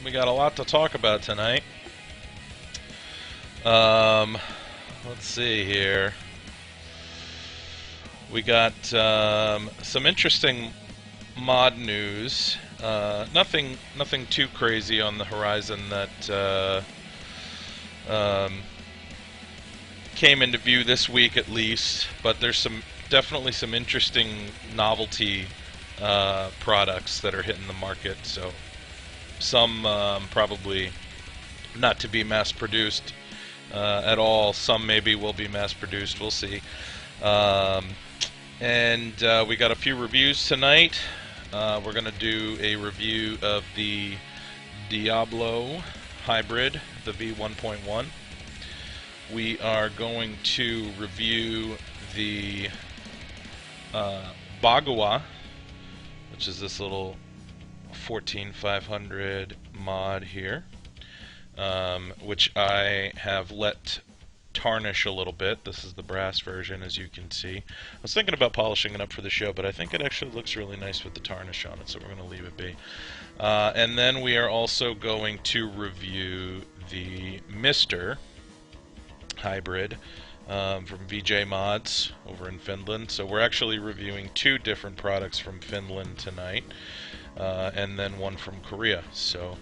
we got a lot to talk about tonight. Um, let's see here. We got some interesting mod news. Nothing too crazy on the horizon that came into view this week, at least. But there's definitely some interesting novelty products that are hitting the market. So some probably not to be mass-produced at all. Some maybe will be mass-produced. We'll see. And we got a few reviews tonight. We're going to do a review of the Diablo hybrid, the V1.1. We are going to review the Bhagawa, which is this little 14500 mod here, which I have let tarnish a little bit. This is the brass version, as you can see. I was thinking about polishing it up for the show, but I think it actually looks really nice with the tarnish on it, so we're going to leave it be. And then we are also going to review the Mr. hybrid from VJ Mods over in Finland. So we're actually reviewing two different products from Finland tonight, and then one from Korea. So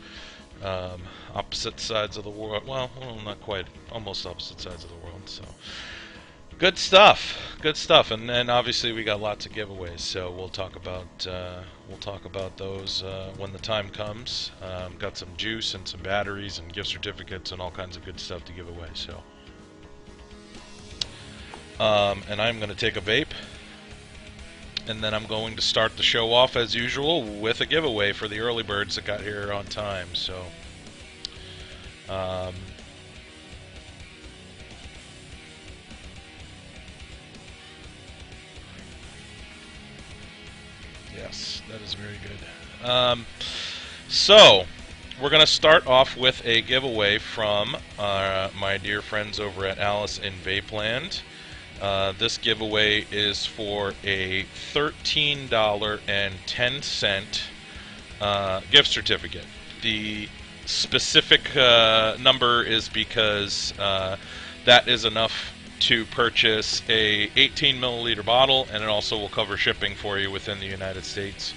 opposite sides of the world. Well, not quite. Almost opposite sides of the world. So good stuff. Good stuff. And obviously we got lots of giveaways. So we'll talk about those when the time comes. Got some juice and some batteries and gift certificates and all kinds of good stuff to give away. So. And I'm going to take a vape, and then I'm going to start the show off as usual with a giveaway for the early birds that got here on time. So, yes, that is very good. So, we're going to start off with a giveaway from my dear friends over at Alice in Vapeland. This giveaway is for a $13.10 gift certificate. The specific number is because that is enough to purchase a 18 milliliter bottle, and it also will cover shipping for you within the United States.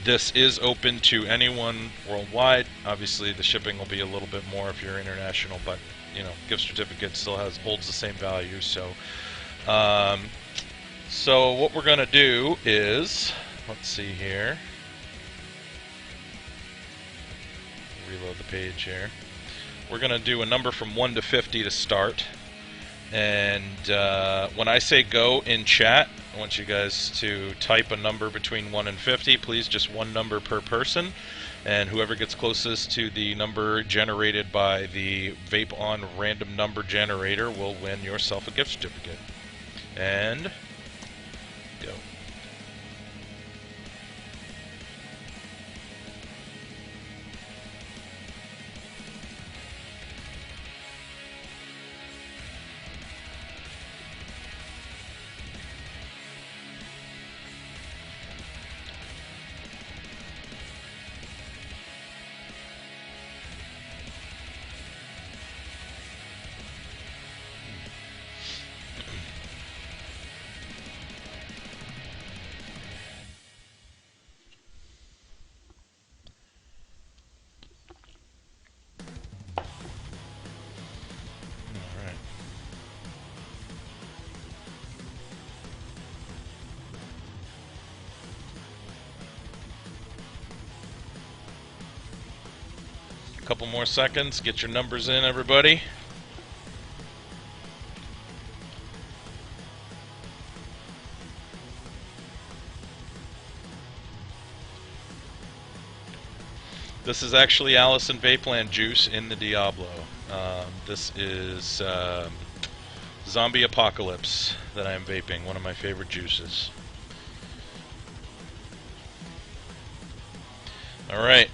This is open to anyone worldwide. Obviously, the shipping will be a little bit more if you're international, but you know, gift certificate still holds the same value. So, so what we're gonna do is, let's see here. Reload the page here. We're gonna do a number from 1 to 50 to start, and when I say go in chat, I want you guys to type a number between 1 and 50. Please, just one number per person. And whoever gets closest to the number generated by the Vape On random number generator will win yourself a gift certificate. And go. Couple more seconds. Get your numbers in, everybody. This is actually Alice in Vapeland juice in the Diablo. This is Zombie Apocalypse that I am vaping, one of my favorite juices. Alright,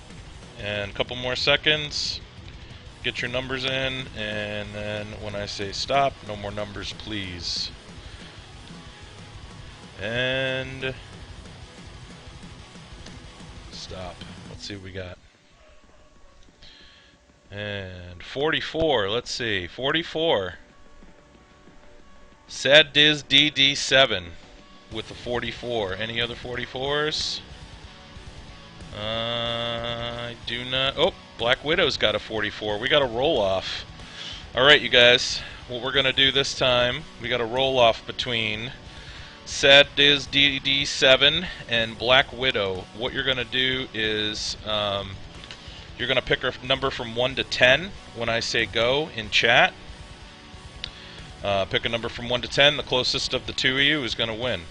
and a couple more seconds. Get your numbers in, and then when I say stop, no more numbers, please. And stop. Let's see what we got. And 44, let's see. 44. Sad Diz DD7 with the 44. Any other 44s? I do not. Oh, Black Widow's got a 44. We got a roll off. Alright, you guys. What we're going to do this time, we got a roll off between Sad Diz DD7 and Black Widow. What you're going to do is you're going to pick a number from 1 to 10 when I say go in chat. Pick a number from 1 to 10. The closest of the two of you is going to win.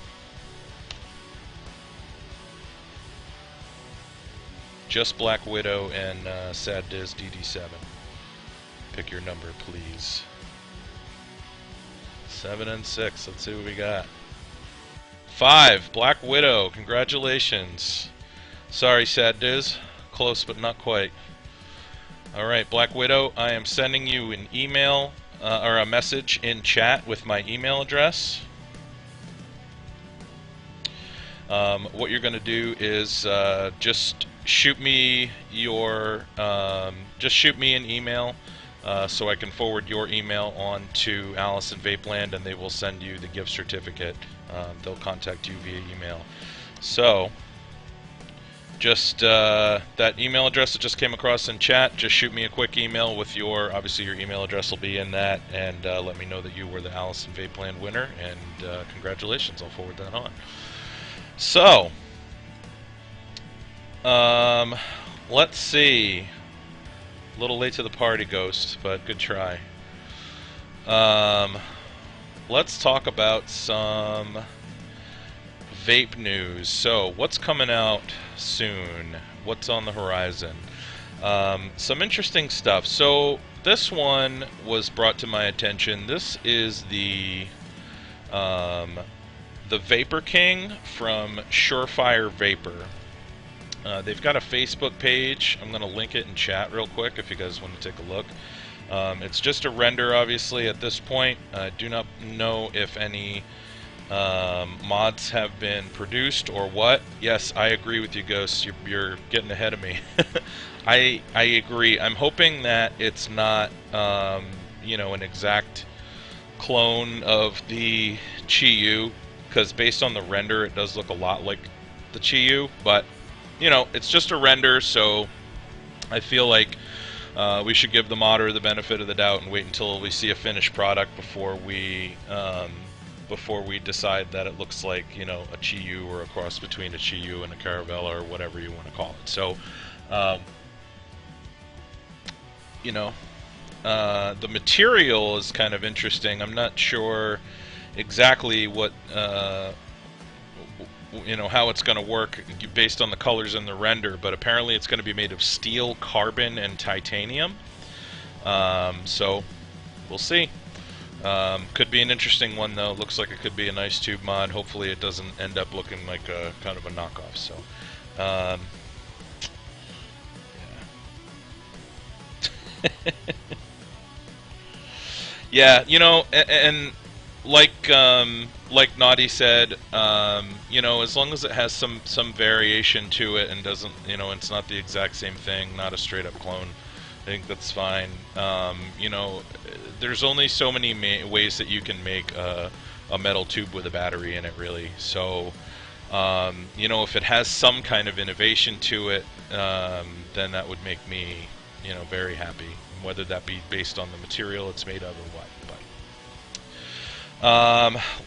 Just Black Widow and Sad Diz DD7. Pick your number, please. 7 and 6. Let's see what we got. 5. Black Widow. Congratulations. Sorry, Sad Diz. Close, but not quite. Alright, Black Widow, I am sending you an email or a message in chat with my email address. What you're going to do is just shoot me your just shoot me an email so I can forward your email on to Alice and Vapeland, and they will send you the gift certificate. They'll contact you via email. So just that email address that just came across in chat, just shoot me a quick email with your, obviously your email address will be in that, and let me know that you were the Alice and Vapeland winner, and congratulations, I'll forward that on. So, let's see. A little late to the party, Ghost, but good try. Let's talk about some vape news. So, what's coming out soon? What's on the horizon? Some interesting stuff. So, this one was brought to my attention. This is the Vapor King from Surefire Vapor. They've got a Facebook page. I'm going to link it in chat real quick if you guys want to take a look. It's just a render, obviously, at this point. I do not know if any mods have been produced or what. Yes, I agree with you, Ghost. You're getting ahead of me. I agree. I'm hoping that it's not, you know, an exact clone of the Chi-Yu, because based on the render, it does look a lot like the Chi-Yu, but you know, it's just a render, so I feel like we should give the modder the benefit of the doubt and wait until we see a finished product before we decide that it looks like, you know, a Chi-Yu or a cross between a Chi-Yu and a Caravella or whatever you want to call it. So, you know, the material is kind of interesting. I'm not sure exactly what you know, how it's going to work based on the colors in the render, but apparently it's going to be made of steel, carbon, and titanium. So we'll see. Could be an interesting one, though. Looks like it could be a nice tube mod. Hopefully it doesn't end up looking like a kind of a knockoff. So yeah. Yeah, you know, and like Naughty said, you know, as long as it has some variation to it and doesn't, you know, it's not the exact same thing, not a straight up clone, I think that's fine. You know, there's only so many ways that you can make a metal tube with a battery in it, really. So, you know, if it has some kind of innovation to it, then that would make me, you know, very happy, whether that be based on the material it's made of or what.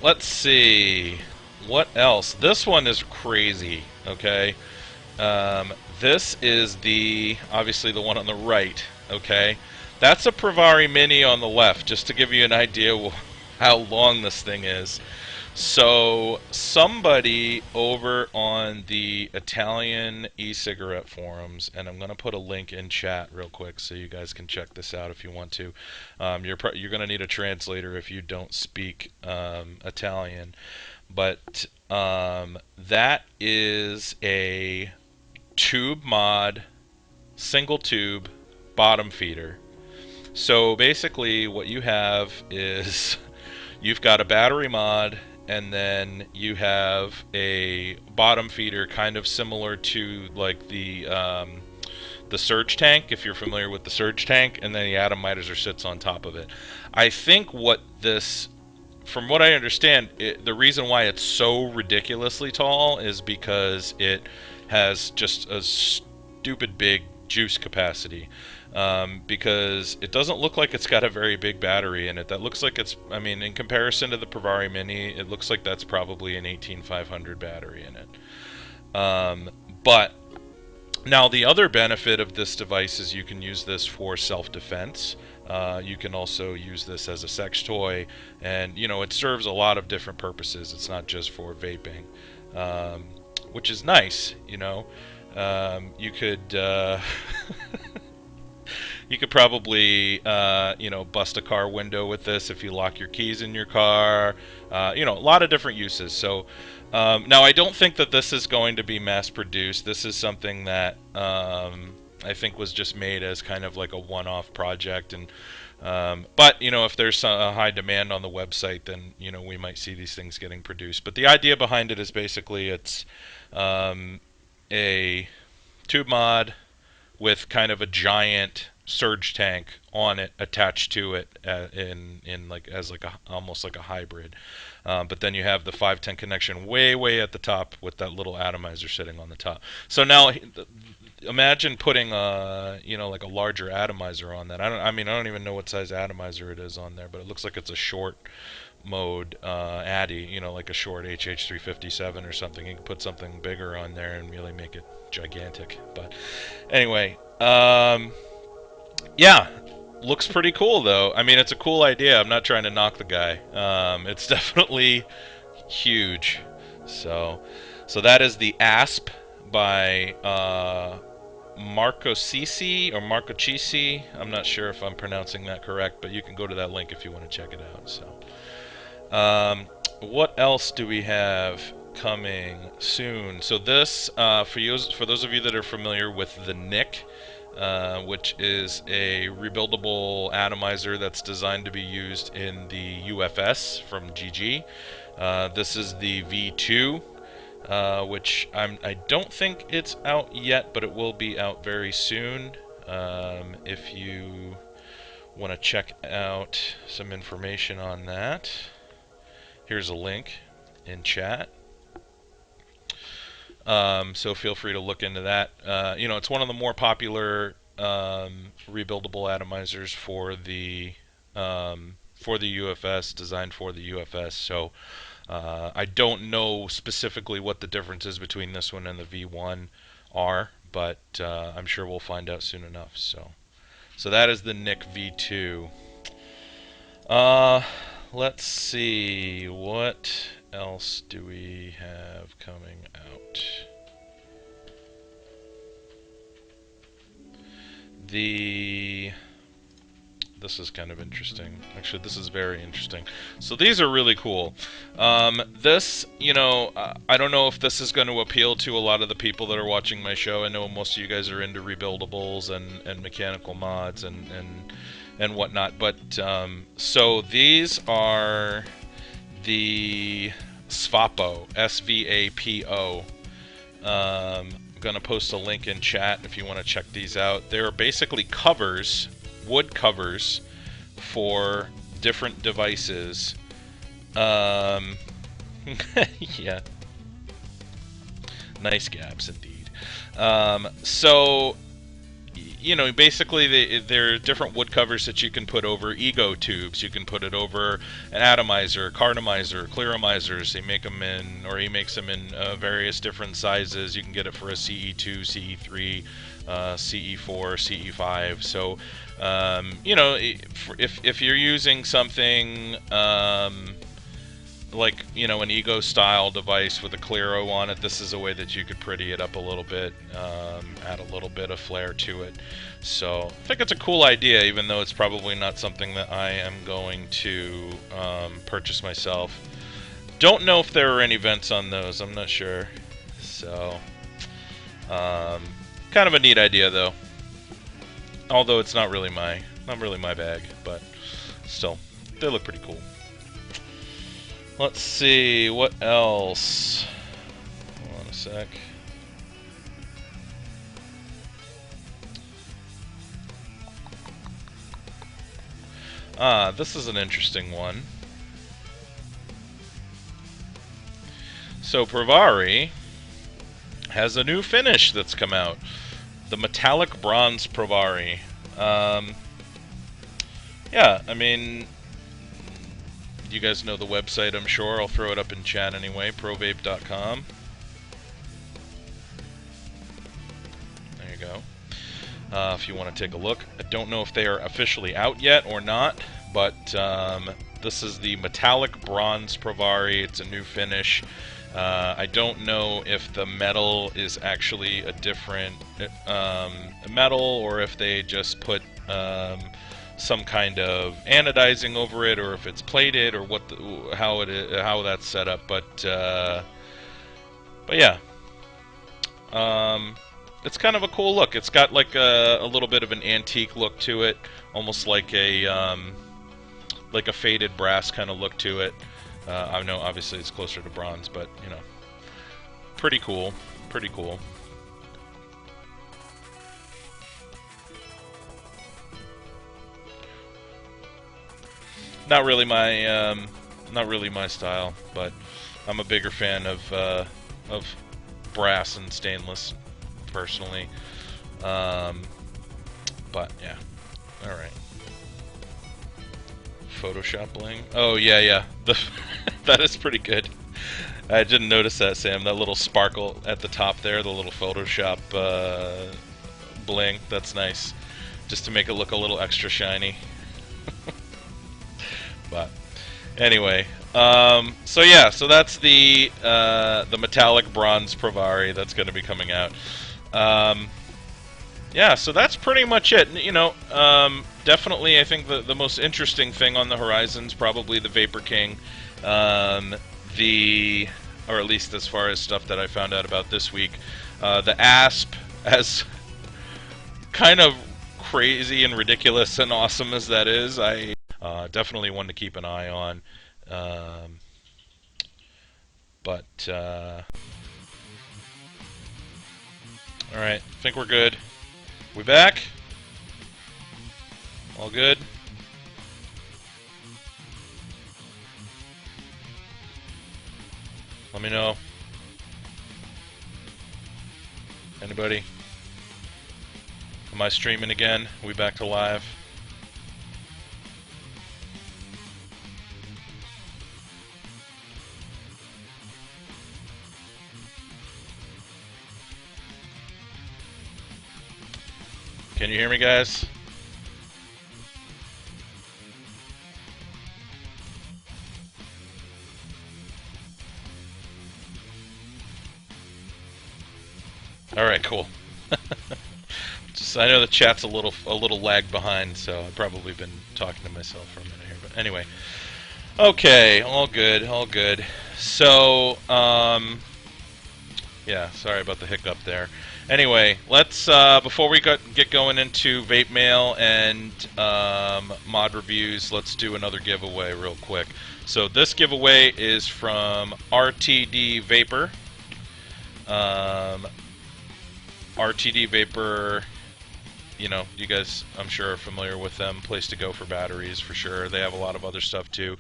Let's see. What else? This one is crazy, okay? This is obviously the one on the right, okay? That's a Pravari Mini on the left, just to give you an idea how long this thing is. So, somebody over on the Italian e-cigarette forums, and I'm going to put a link in chat real quick so you guys can check this out if you want to. You're going to need a translator if you don't speak Italian. But that is a tube mod, single tube, bottom feeder. So basically what you have is you've got a battery mod and then you have a bottom feeder kind of similar to like the surge tank, if you're familiar with the surge tank, and then the atomizer sits on top of it. I think what this, from what I understand, the reason why it's so ridiculously tall is because it has just a stupid big juice capacity. Because it doesn't look like it's got a very big battery in it. That looks like it's, I mean, in comparison to the Pravari Mini, it looks like that's probably an 18500 battery in it. But now, the other benefit of this device is you can use this for self-defense. You can also use this as a sex toy, and you know, it serves a lot of different purposes. It's not just for vaping, which is nice. You know, you could you could probably you know, bust a car window with this if you lock your keys in your car. You know, a lot of different uses. So now I don't think that this is going to be mass produced. This is something that I think was just made as kind of like a one-off project. And but you know, if there's a high demand on the website, then you know, we might see these things getting produced. But the idea behind it is basically it's a tube mod with kind of a giant surge tank on it attached to it in like as like a almost like a hybrid. But then you have the 510 connection way at the top with that little atomizer sitting on the top. So now imagine putting a, you know, like a larger atomizer on that. I mean, I don't even know what size atomizer it is on there, but it looks like it's a short mode Addy, you know, like a short HH357 or something. You can put something bigger on there and really make it gigantic. But anyway, yeah, looks pretty cool though. I mean, it's a cool idea. I'm not trying to knock the guy. It's definitely huge. So that is the ASP by Marco Cisi or Marco Cisi. I'm not sure if I'm pronouncing that correct, but you can go to that link if you want to check it out. So, what else do we have coming soon? So this, for those of you that are familiar with the NIC, which is a rebuildable atomizer that's designed to be used in the UFS from GG. This is the V2. Which I don't think it's out yet, but it will be out very soon. If you want to check out some information on that, here's a link in chat. So feel free to look into that. You know, it's one of the more popular rebuildable atomizers for the UFS, designed for the UFS. So I don't know specifically what the differences between this one and the V1 are, but I'm sure we'll find out soon enough. So that is the NIC V2. Let's see, what else do we have coming out? This is kind of interesting. Actually, this is very interesting. So these are really cool. This, you know, I don't know if this is going to appeal to a lot of the people that are watching my show. I know most of you guys are into rebuildables and mechanical mods and whatnot. But so these are the Svapo, S-V-A-P-O. I'm going to post a link in chat if you want to check these out. They're basically covers, wood covers for different devices. Yeah, nice gaps indeed. So, you know, basically they're different wood covers that you can put over ego tubes. You can put it over an atomizer, cartomizer, clearomizers. They make them in, or he makes them in various different sizes. You can get it for a CE2, CE3, CE4, CE5. So, you know, if you're using something like, you know, an ego style device with a Clearo on it, this is a way that you could pretty it up a little bit, add a little bit of flair to it. So I think it's a cool idea, even though it's probably not something that I am going to purchase myself. Don't know if there are any vents on those, I'm not sure. So kind of a neat idea though, although it's not really my bag, but still, they look pretty cool. Let's see, what else? Hold on a sec. This is an interesting one. So Provari has a new finish that's come out. The Metallic Bronze Provari. Yeah, I mean, you guys know the website, I'm sure. I'll throw it up in chat anyway, provape.com. There you go. If you want to take a look. I don't know if they are officially out yet or not, but this is the Metallic Bronze Provari. It's a new finish. I don't know if the metal is actually a different metal, or if they just put some kind of anodizing over it, or if it's plated, or what how that's set up. But yeah, it's kind of a cool look. It's got like a little bit of an antique look to it, almost like a faded brass kind of look to it. I know obviously it's closer to bronze, but you know, pretty cool, pretty cool. Not really my style, but I'm a bigger fan of brass and stainless, personally. But yeah, all right. Photoshop bling. Oh yeah. That is pretty good. I didn't notice that, Sam. That little sparkle at the top there, the little Photoshop bling. That's nice, just to make it look a little extra shiny. But anyway, so yeah, so that's the Metallic Bronze Provari that's going to be coming out. Yeah, so that's pretty much it. You know, definitely I think the most interesting thing on the horizon is probably the Vapor King. Or at least as far as stuff that I found out about this week. The ASP, as kind of crazy and ridiculous and awesome as that is, I definitely one to keep an eye on. Alright, I think we're good. We back? All good? Let me know. Anybody? Am I streaming again? Are we back to live? Can you hear me, guys? All right, cool. I know the chat's a little lag behind, so I've probably been talking to myself for a minute here. But anyway, okay, all good, all good. So, yeah, sorry about the hiccup there. Anyway, let's before we get going into vape mail and mod reviews, let's do another giveaway real quick. So this giveaway is from RTD Vapor. RTD Vapor, you know, you guys I'm sure are familiar with them. Place to go for batteries for sure. They have a lot of other stuff too.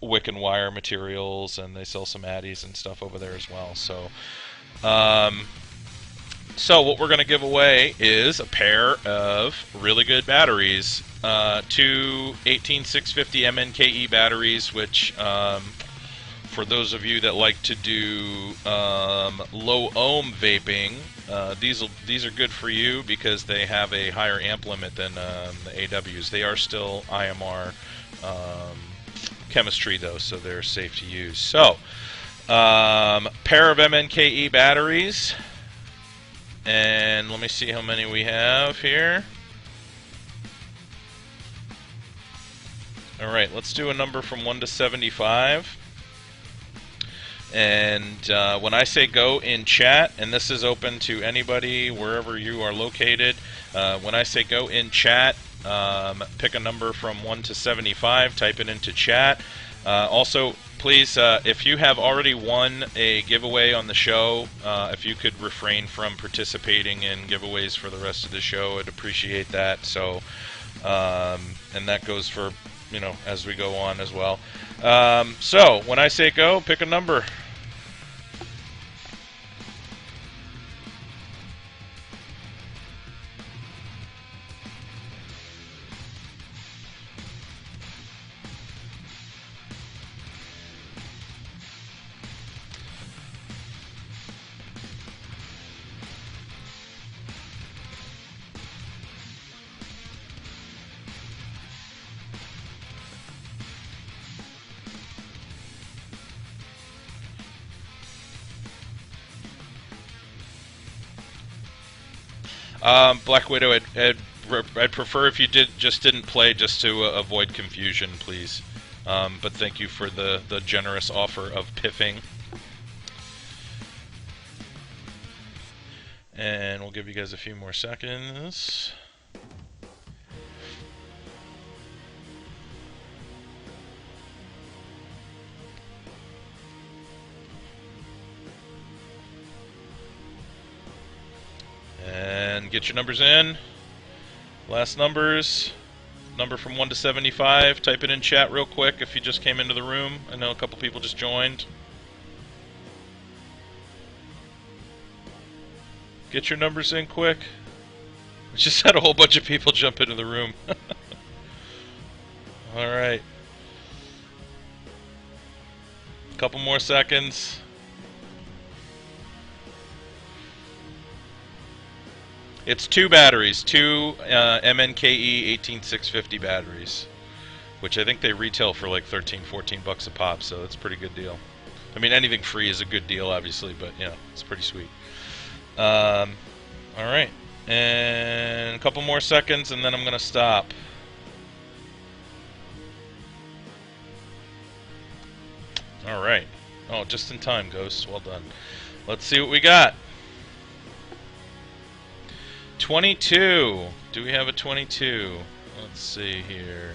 Wick and wire materials, and they sell some addies and stuff over there as well. So so what we're going to give away is a pair of really good batteries, two 18650 MNKE batteries, which for those of you that like to do low ohm vaping, these are good for you because they have a higher amp limit than the AWs. They are still IMR chemistry though, so they're safe to use. So pair of MNKE batteries, and let me see how many we have here. Alright, let's do a number from 1 to 75. And when I say go in chat, and this is open to anybody wherever you are located, when I say go in chat, pick a number from 1 to 75, type it into chat. Also, please, if you have already won a giveaway on the show, if you could refrain from participating in giveaways for the rest of the show, I'd appreciate that. So, and that goes for, you know, as we go on as well. So, when I say go, pick a number. Black Widow, I'd prefer if you didn't play just to avoid confusion, please. But thank you for the generous offer of piffing. And we'll give you guys a few more seconds. And get your numbers in. Last numbers. Number from 1 to 75. Type it in chat real quick if you just came into the room. I know a couple people just joined. Get your numbers in quick. We just had a whole bunch of people jump into the room. Alright. Couple more seconds. It's 2 batteries, 2 MNKE 18650 batteries, which I think they retail for like 13, 14 bucks a pop, so that's a pretty good deal. I mean, anything free is a good deal, obviously, but you know, it's pretty sweet. Alright, and a couple more seconds, and then I'm gonna stop. Alright. Oh, just in time, Ghost. Well done. Let's see what we got. 22. Do we have a 22? Let's see here.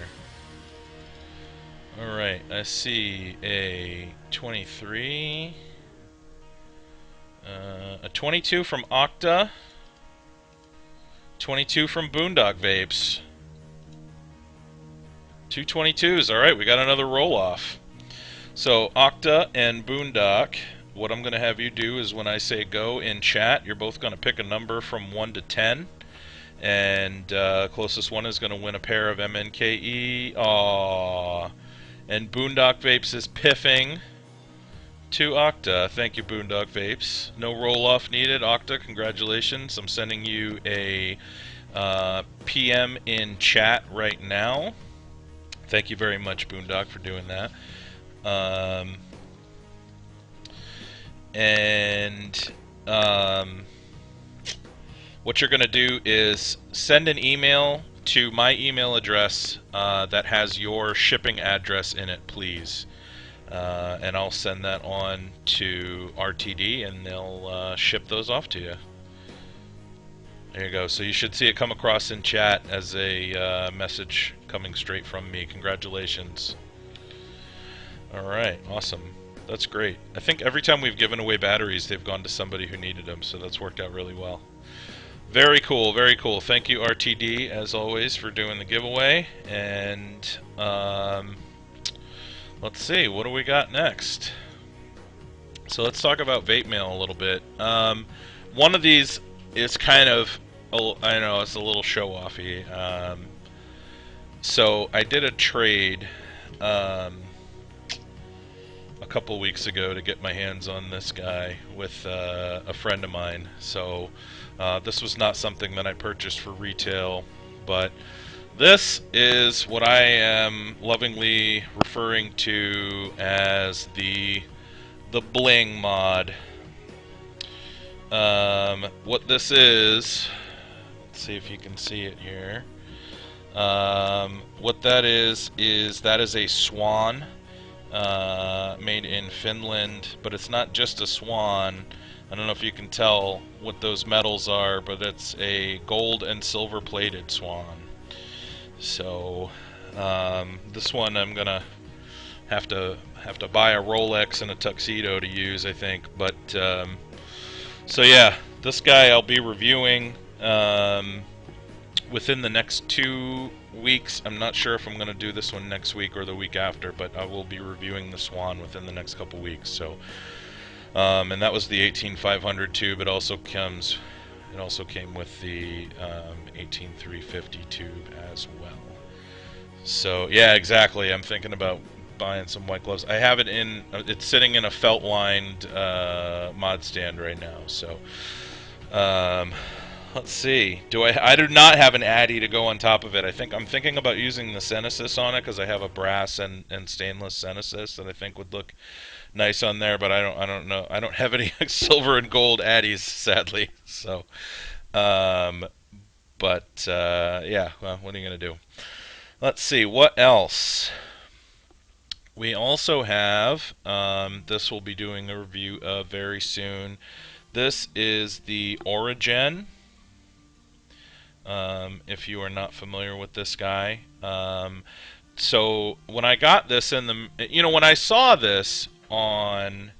Alright, I see a 23. A 22 from Octa. 22 from Boondock Vapes. 2 22s. Alright, we got another roll-off. So, Octa and Boondock, what I'm going to have you do is when I say go in chat, you're both going to pick a number from 1 to 10. And closest one is going to win a pair of MNKE. Aww. And Boondock Vapes is piffing to Octa. Thank you, Boondock Vapes. No roll-off needed. Octa, congratulations. I'm sending you a PM in chat right now. Thank you very much, Boondock, for doing that. What you're going to do is send an email to my email address that has your shipping address in it, please. And I'll send that on to RTD, and they'll ship those off to you. There you go. So you should see it come across in chat as a message coming straight from me. Congratulations. Alright, awesome. That's great. I think every time we've given away batteries, they've gone to somebody who needed them, so that's worked out really well. Very cool, very cool. Thank you, RTD, as always, for doing the giveaway. And let's see, what do we got next? So let's talk about Vape Mail a little bit. One of these is kind of, I know, it's a little show-offy. So I did a trade a couple weeks ago to get my hands on this guy with a friend of mine. So this was not something that I purchased for retail, but this is what I am lovingly referring to as the bling mod. What this is, let's see if you can see it here. What that is a swan made in Finland, but it's not just a swan. I don't know if you can tell what those metals are, but it's a gold and silver plated swan. So this one I'm gonna have to buy a Rolex and a tuxedo to use, I think. But so yeah, this guy I'll be reviewing within the next 2 weeks. I'm not sure if I'm going to do this one next week or the week after, but I will be reviewing the Swan within the next couple weeks. So, and that was the 18500 tube. It also came with the 18350 tube as well. So yeah, exactly. I'm thinking about buying some white gloves. I have it in. It's sitting in a felt lined mod stand right now. So. Let's see. I do not have an Addy to go on top of it. I'm thinking about using the Senesis on it because I have a brass and stainless Senesis that I think would look nice on there. But I don't know. I don't have any silver and gold Addies, sadly. So, yeah. Well, what are you gonna do? Let's see. What else? We also have. This we'll be doing a review of very soon. This is the Origin. If you are not familiar with this guy. So when I got this in the, when I saw this on,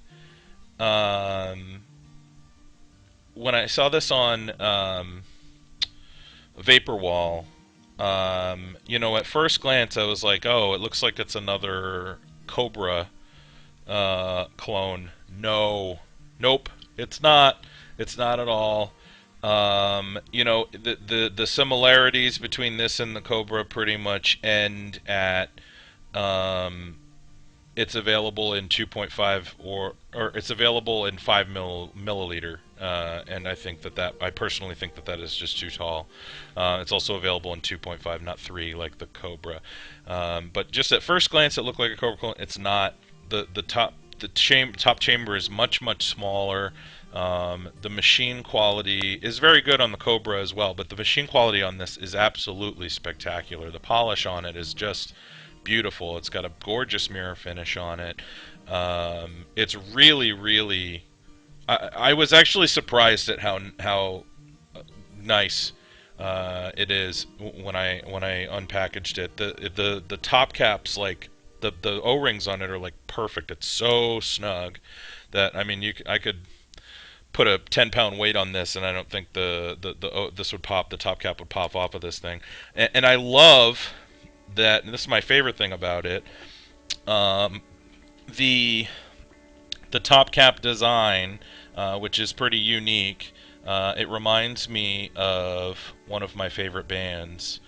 Vaporwall, at first glance I was like, oh, it looks like it's another Cobra clone. No, nope, it's not. It's not at all. The similarities between this and the Cobra pretty much end at it's available in 2.5 or it's available in 5 milliliter, and I personally think that is just too tall. It's also available in 2.5, not 3 like the Cobra. But just at first glance, it looked like a Cobra clone. It's not. The top chamber is much smaller. The machine quality is very good on the Cobra as well, but the machine quality on this is absolutely spectacular. The polish on it is just beautiful. It's got a gorgeous mirror finish on it. It's really. I was actually surprised at how nice it is when I unpackaged it. The top caps, like the O-rings on it, are like perfect. It's so snug that I could put a 10-pound weight on this, and I don't think this would pop. The top cap would pop off of this thing, and I love that. And this is my favorite thing about it. The top cap design, which is pretty unique. It reminds me of one of my favorite bands,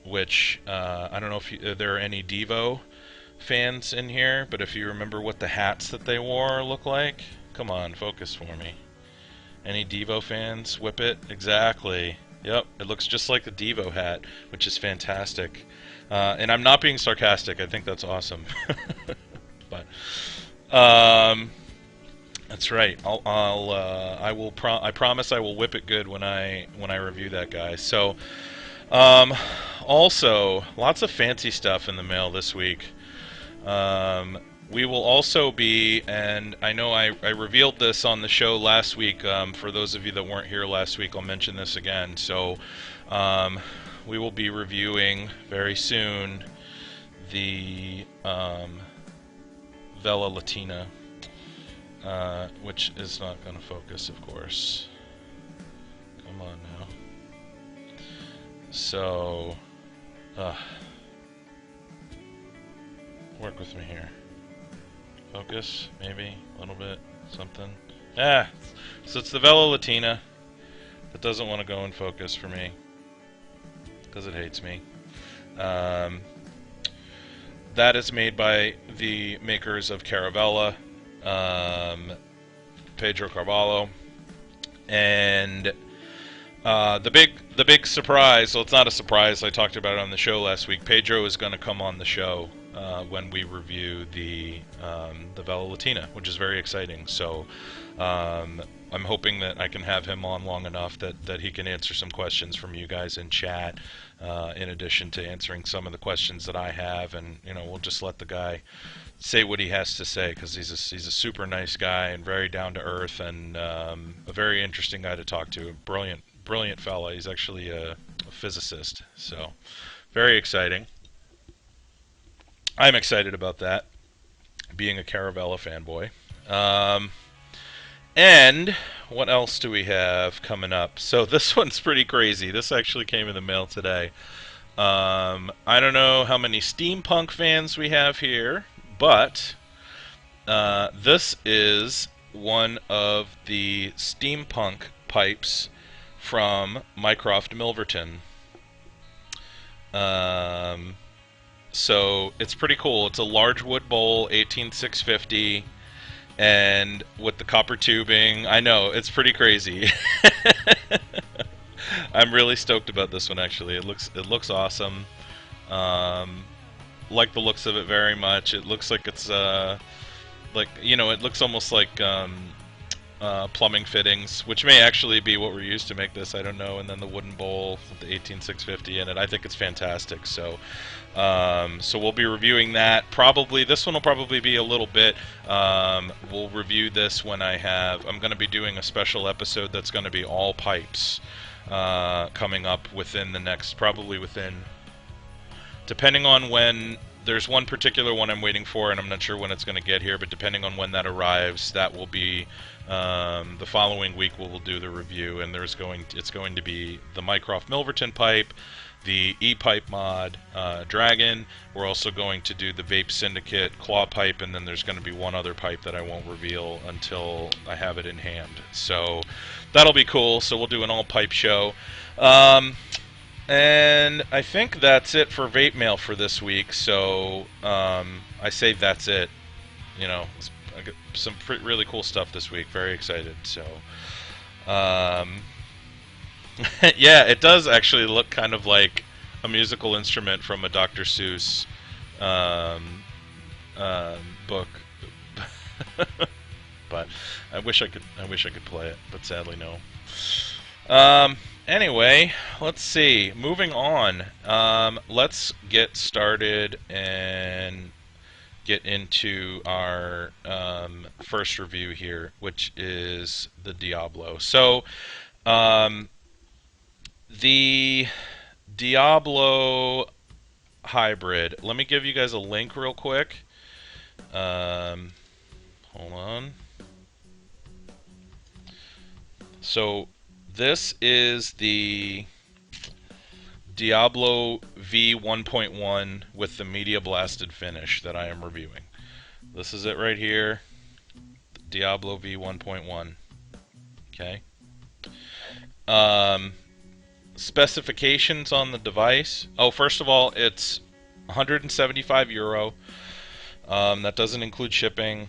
which I don't know if there are any Devo fans in here, but if you remember what the hats that they wore look like. Come on, focus for me. Any Devo fans? Whip it? Exactly. Yep, it looks just like the Devo hat, which is fantastic. And I'm not being sarcastic. I think that's awesome. But that's right. I promise I will whip it good when I review that guy. So, also lots of fancy stuff in the mail this week. We will also be, and I know I revealed this on the show last week. For those of you that weren't here last week, I'll mention this again. So, we will be reviewing very soon the Vela Latina, which is not going to focus, of course. Come on now. So, work with me here. Focus, maybe, a little bit, something. So it's the Vela Latina that doesn't want to go in focus for me, because it hates me. That is made by the makers of Caravella, Pedro Carvalho, and the big surprise. Well, it's not a surprise. I talked about it on the show last week. Pedro is going to come on the show when we review the Vela Latina, which is very exciting. So I'm hoping that I can have him on long enough that he can answer some questions from you guys in chat, in addition to answering some of the questions that I have, and we'll just let the guy say what he has to say, because he's a super nice guy and very down to earth, and a very interesting guy to talk to. Brilliant fella. He's actually a physicist, so very exciting. I'm excited about that, being a Caravella fanboy. Um, and what else do we have coming up? So this one's pretty crazy. This actually came in the mail today. I don't know how many steampunk fans we have here, but this is one of the steampunk pipes from Mycroft Milverton. Um, so it's pretty cool. It's a large wood bowl, 18650, and with the copper tubing. I know, it's pretty crazy. I'm really stoked about this one actually. It looks awesome. Um, like the looks of it very much. It looks like it's like, you know, it looks almost like plumbing fittings, which may actually be what we're used to make this. I don't know. And then the wooden bowl with the 18650 in it. I think it's fantastic. So, so we'll be reviewing that. Probably this one will probably be a little bit. We'll review this when I'm going to be doing a special episode that's going to be all pipes coming up within the next, probably within, depending on when. There's one particular one I'm waiting for, and I'm not sure when it's going to get here, but depending on when that arrives, that will be the following week we'll do the review, and it's going to be the Mycroft Milverton pipe, the E-pipe mod Dragon. We're also going to do the Vape Syndicate claw pipe, and then there's going to be one other pipe that I won't reveal until I have it in hand. So that'll be cool. So we'll do an all-pipe show. And I think that's it for Vape Mail for this week. So I say that's it. You know, I got some really cool stuff this week. Very excited. So yeah, it does actually look kind of like a musical instrument from a Dr. Seuss book. But I wish I could play it, but sadly no. Anyway, let's see. Moving on. Let's get started and get into our first review here, which is the Diablo. So, the Diablo hybrid. Let me give you guys a link real quick. Hold on. So this is the Diablo V 1.1 with the media blasted finish that I am reviewing. This is it right here. Diablo V 1.1. Okay. Specifications on the device. Oh, first of all, it's 175 euro. That doesn't include shipping.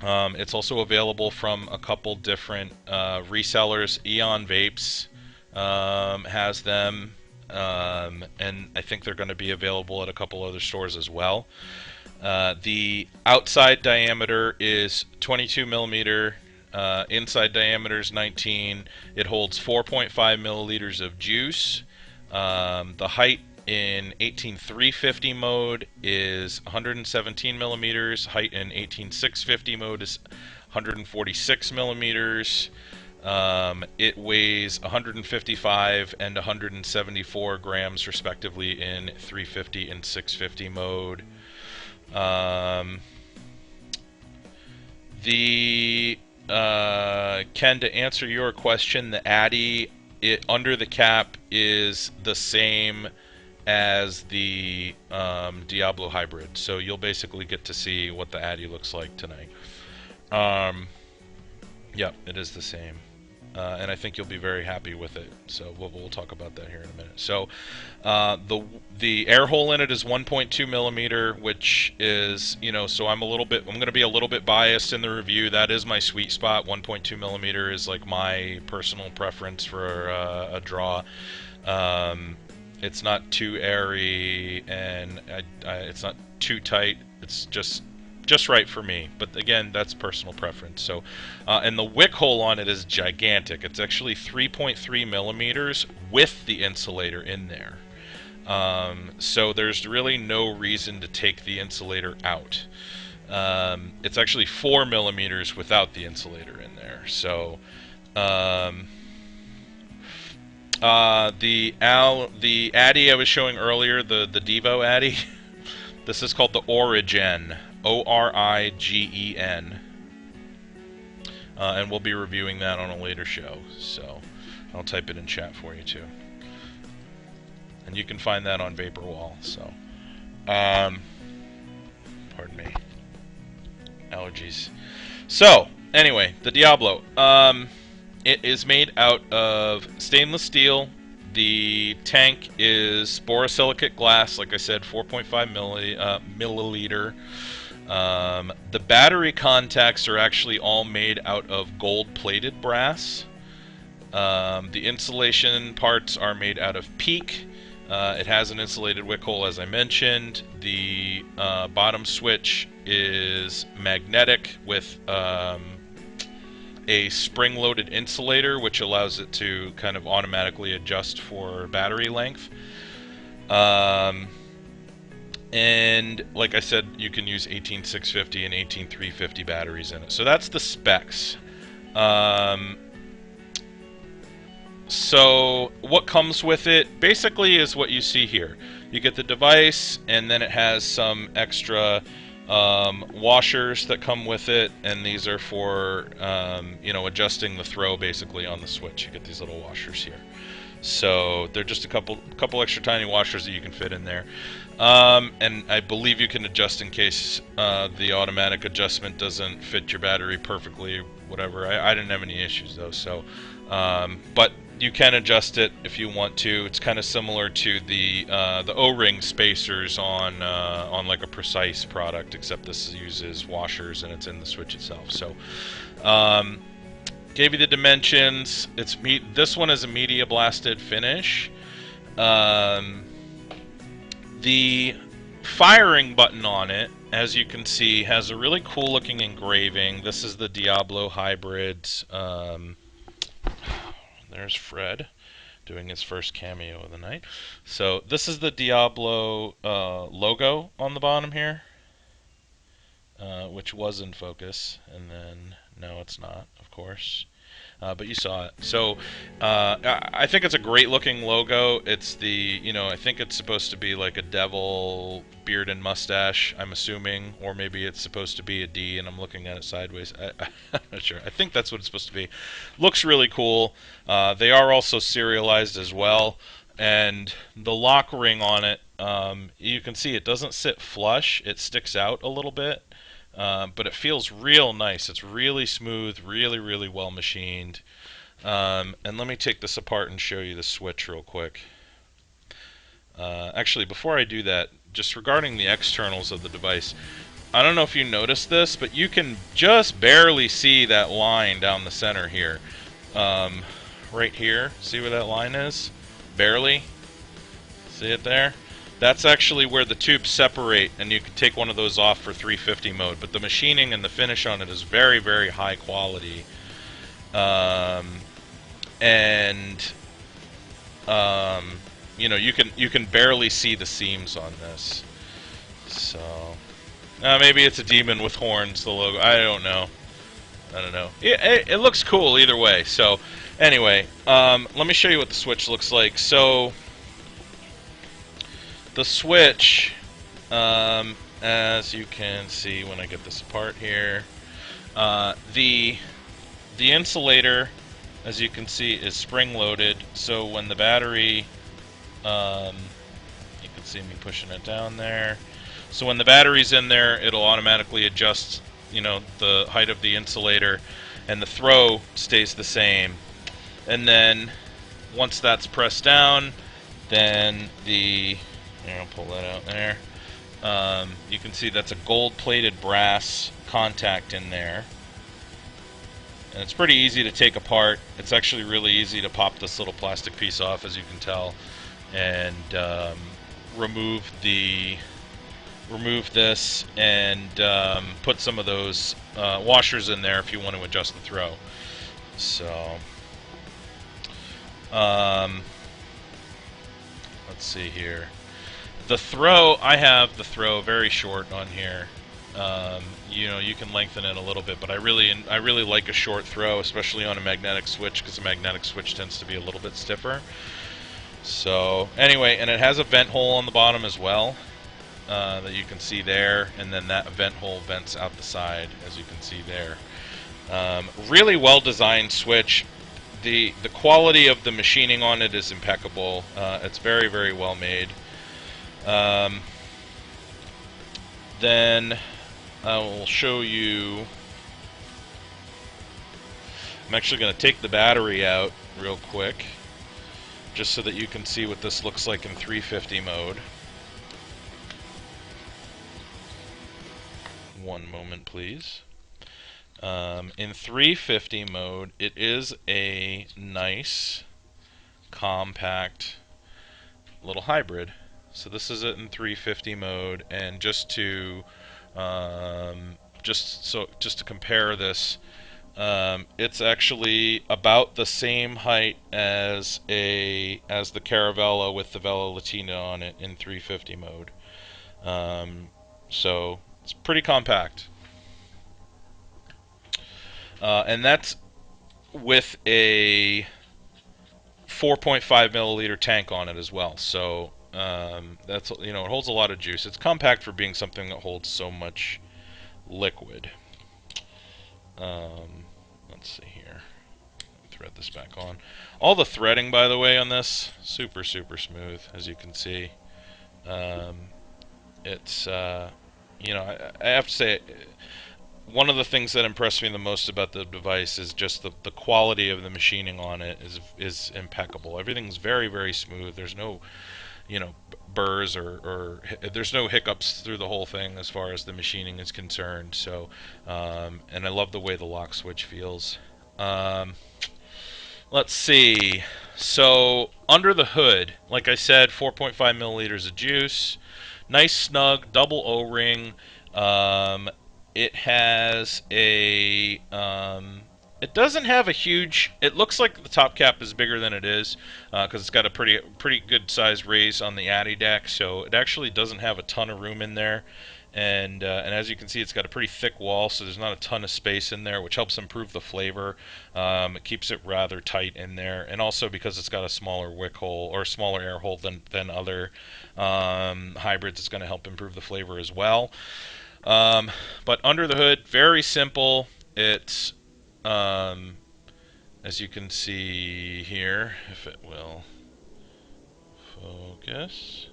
It's also available from a couple different resellers. Eon Vapes has them, and I think they're going to be available at a couple other stores as well. The outside diameter is 22 millimeter. Inside diameter is 19. It holds 4.5 milliliters of juice. The height in 18350 mode is 117 millimeters. Height in 18650 mode is 146 millimeters. It weighs 155 and 174 grams respectively in 350 and 650 mode. Ken, to answer your question, the Addy under the cap is the same as the Diablo hybrid, so you'll basically get to see what the Addy looks like tonight. Yeah, it is the same, and I think you'll be very happy with it. So we'll talk about that here in a minute. So the air hole in it is 1.2 millimeter, which is, you know, so I'm going to be a little bit biased in the review. That is my sweet spot. 1.2 millimeter is like my personal preference for a draw. It's not too airy, and it's not too tight. It's just right for me. But again, that's personal preference. So, and the wick hole on it is gigantic. It's actually 3.3 millimeters with the insulator in there. So there's really no reason to take the insulator out. It's actually 4 millimeters without the insulator in there. So, the Addy I was showing earlier, the Devo Addy, This is called the Origen, O-R-I-G-E-N, and we'll be reviewing that on a later show, so I'll type it in chat for you too. And you can find that on Vaporwall, so, pardon me, allergies. So, anyway, the Diablo, it is made out of stainless steel. The tank is borosilicate glass, like I said, 4.5 milliliter. The battery contacts are actually all made out of gold-plated brass. The insulation parts are made out of PEEK. It has an insulated wick hole, as I mentioned. The bottom switch is magnetic with a spring-loaded insulator, which allows it to kind of automatically adjust for battery length. And like I said, you can use 18650 and 18350 batteries in it. So that's the specs. So what comes with it basically is what you see here. You get the device, and then it has some extra washers that come with it, and these are for you know, adjusting the throw basically on the switch. You get these little washers here, so they're just a couple extra tiny washers that you can fit in there, and I believe you can adjust in case the automatic adjustment doesn't fit your battery perfectly, whatever. I didn't have any issues though, so but you can adjust it if you want to. It's kind of similar to the O-ring spacers on like a Precise product, except this uses washers and it's in the switch itself. So, gave you the dimensions. This one is a media blasted finish. The firing button on it, as you can see, has a really cool looking engraving. This is the Diablo Hybrids. There's Fred doing his first cameo of the night. So this is the Diablo logo on the bottom here, which was in focus, and then no, it's not, of course. But you saw it. So I think it's a great looking logo. It's the, you know, I think it's supposed to be like a devil beard and mustache, I'm assuming, or maybe it's supposed to be a D and I'm looking at it sideways. I'm not sure. I think that's what it's supposed to be. Looks really cool. They are also serialized as well, and the lock ring on it, you can see it doesn't sit flush. It sticks out a little bit. But it feels real nice. It's really smooth, really well machined. And let me take this apart and show you the switch real quick. Actually, before I do that, just regarding the externals of the device, I don't know if you noticed this, but you can just barely see that line down the center here. Right here, see where that line is? Barely. See it there? That's actually where the tubes separate, and you can take one of those off for 350 mode. But the machining and the finish on it is very high quality, you know, you can barely see the seams on this. So maybe it's a demon with horns, the logo. I don't know. It looks cool either way. So anyway, let me show you what the switch looks like. So the switch, as you can see when I get this apart here, the insulator, as you can see, is spring-loaded. So when the battery, you can see me pushing it down there. So when the battery's in there, it'll automatically adjust, you know, the height of the insulator, and the throw stays the same. And then once that's pressed down, then the I'll pull that out there. You can see that's a gold-plated brass contact in there. And it's pretty easy to take apart. It's actually really easy to pop this little plastic piece off, as you can tell, and remove this and put some of those washers in there if you want to adjust the throw. So let's see here. The throw, I have the throw very short on here. You know, you can lengthen it a little bit, but I really like a short throw, especially on a magnetic switch, because a magnetic switch tends to be a little bit stiffer. So anyway, and it has a vent hole on the bottom as well. that you can see there, and then that vent hole vents out the side, as you can see there. Really well designed switch. The quality of the machining on it is impeccable. It's very, very well made. Then I will show you. I'm actually going to take the battery out real quick, just so that you can see what this looks like in 350 mode. One moment, please. In 350 mode, it is a nice, compact little hybrid. So this is it in 350 mode, and just to compare this, it's actually about the same height as the Caravella with the Vela Latina on it in 350 mode. So it's pretty compact. And that's with a 4.5 milliliter tank on it as well. So that's, it holds a lot of juice. It's compact for being something that holds so much liquid. Let's see here. Thread this back on. All the threading, by the way, on this, super, super smooth, as you can see. It's I have to say, one of the things that impressed me the most about the device is just the quality of the machining on it is impeccable. Everything's very, very smooth. There's no, burrs or there's no hiccups through the whole thing as far as the machining is concerned. So, and I love the way the lock switch feels. Let's see. So under the hood, like I said, 4.5 milliliters of juice. Nice snug double O-ring. It has a it doesn't have a huge, it looks like the top cap is bigger than it is, because it's got a pretty good size raise on the Addy deck, so it actually doesn't have a ton of room in there. And as you can see, it's got a pretty thick wall, so there's not a ton of space in there, which helps improve the flavor. It keeps it rather tight in there, and also because it's got a smaller wick hole or smaller air hole than other hybrids, it's going to help improve the flavor as well. But under the hood, very simple. It's as you can see here, if it will focus.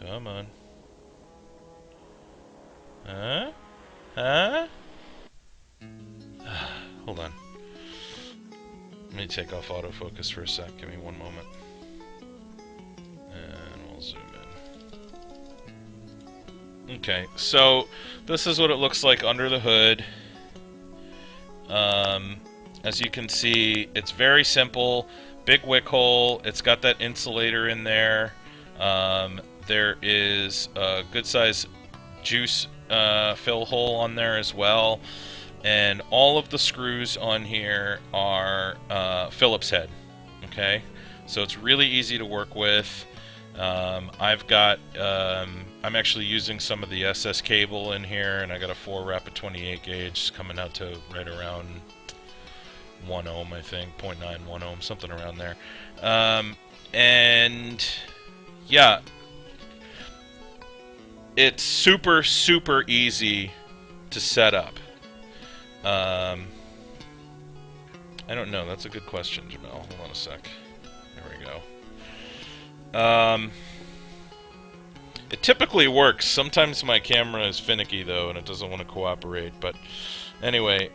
Come on. Huh? Huh? Hold on. Let me take off autofocus for a sec. Give me one moment. And we'll zoom in. Okay, so this is what it looks like under the hood. As you can see, it's very simple. Big wick hole. It's got that insulator in there. There is a good size juice fill hole on there as well, and all of the screws on here are Phillips head. Okay, so it's really easy to work with. I've got I'm actually using some of the SS cable in here, and I got a 4 rapid 28 gauge coming out to right around 1 ohm, I think, 0.91 ohm, something around there. And yeah, it's super, super easy to set up. I don't know. That's a good question, Jamel. Hold on a sec. There we go. It typically works. Sometimes my camera is finicky, though, and it doesn't want to cooperate. But anyway,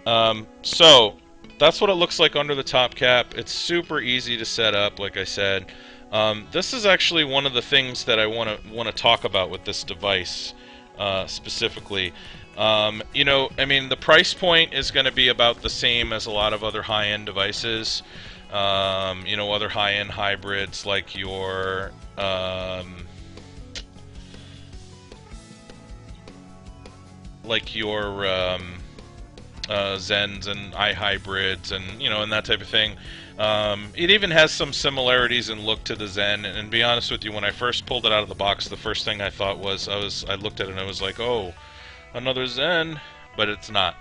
so that's what it looks like under the top cap. It's super easy to set up, like I said. This is actually one of the things that I want to talk about with this device specifically. I mean, the price point is going to be about the same as a lot of other high-end devices. Other high-end hybrids like your Zens and iHybrids and that type of thing. It even has some similarities in look to the Zen, and to be honest with you, when I first pulled it out of the box, the first thing I thought was, I looked at it and I was like, oh, another Zen, but it's not.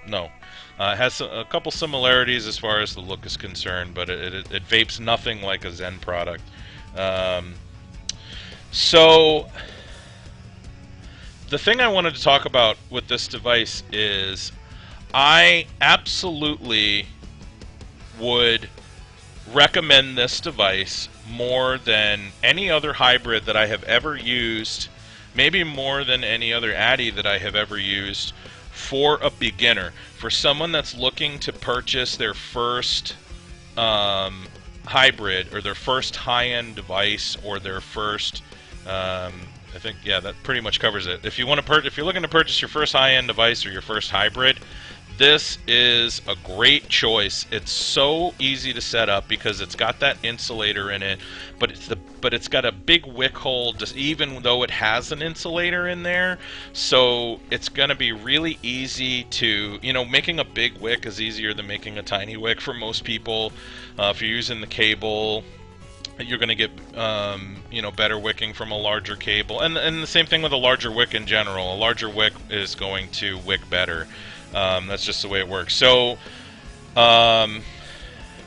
No. It has a couple similarities as far as the look is concerned, but it vapes nothing like a Zen product. So the thing I wanted to talk about with this device is I absolutely would recommend this device more than any other hybrid that I have ever used, maybe more than any other Addy that I have ever used, for a beginner, for someone that's looking to purchase their first hybrid or their first high-end device or their first I think, yeah, that pretty much covers it. If you want to if you're looking to purchase your first high-end device or your first hybrid, this is a great choice. It's so easy to set up because it's got that insulator in it, but it's got a big wick hole, just even though it has an insulator in there. So it's going to be really easy to, you know, making a big wick is easier than making a tiny wick for most people. If you're using the cable, you're going to get you know, better wicking from a larger cable, and the same thing with a larger wick in general. A larger wick is going to wick better. That's just the way it works. So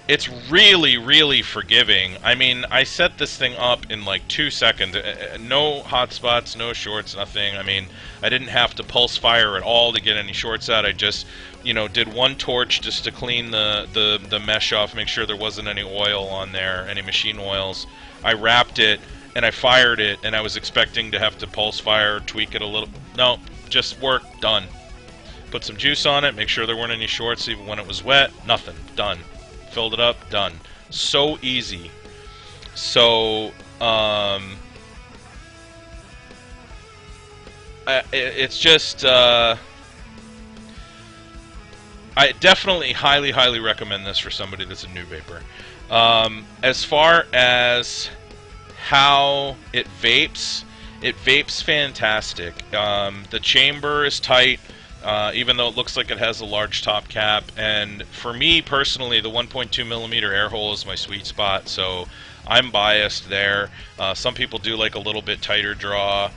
it's really forgiving. I mean, I set this thing up in like 2 seconds. No hotspots, no shorts, nothing. I mean, I didn't have to pulse fire at all to get any shorts out. I just, you know, did one torch just to clean the mesh off, make sure there wasn't any oil on there, any machine oils. I wrapped it and I fired it, and I was expecting to have to pulse fire, tweak it a little. No, just work, done. Put some juice on it, make sure there weren't any shorts even when it was wet. Nothing, done. Filled it up, done. So easy. So it's just I definitely highly recommend this for somebody that's a new vapor. As far as how it vapes fantastic. The chamber is tight, even though it looks like it has a large top cap. And for me personally, the 1.2 millimeter air hole is my sweet spot, so I'm biased there. Some people do like a little bit tighter draw.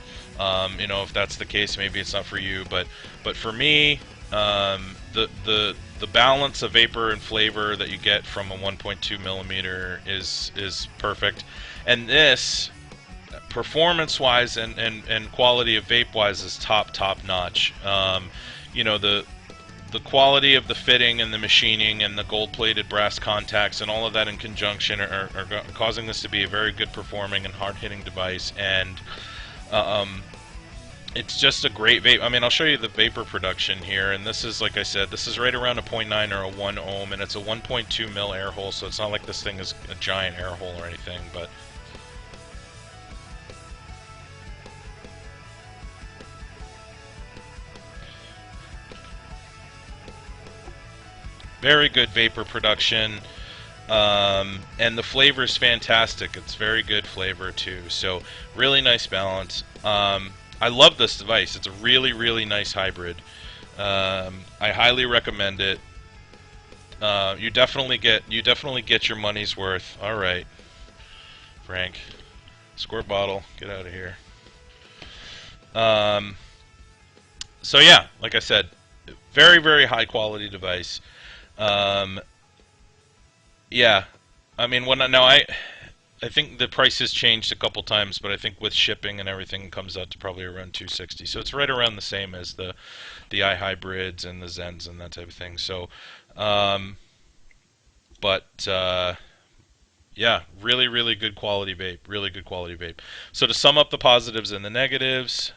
You know, if that's the case, maybe it's not for you. But for me, the balance of vapor and flavor that you get from a 1.2 millimeter is perfect. And this, performance-wise and quality of vape-wise, is top notch. You know, the quality of the fitting and the machining and the gold-plated brass contacts and all of that in conjunction are causing this to be a very good performing and hard-hitting device. And it's just a great vape. I mean, I'll show you the vapor production here, and this is, like I said, this is right around a 0.9 or a 1 ohm, and it's a 1.2 mil air hole, so it's not like this thing is a giant air hole or anything, but very good vapor production. And the flavor is fantastic. It's very good flavor too, so really nice balance. I love this device. It's a really nice hybrid. I highly recommend it. You definitely get your money's worth. All right, Frank, squirt bottle, get out of here. So yeah, like I said, very high quality device. Yeah, I mean, I think the price has changed a couple times, but I think with shipping and everything, it comes out to probably around $260. So it's right around the same as the iHybrids and the Zens and that type of thing. So, yeah, really good quality vape. Really good quality vape. So to sum up the positives and the negatives,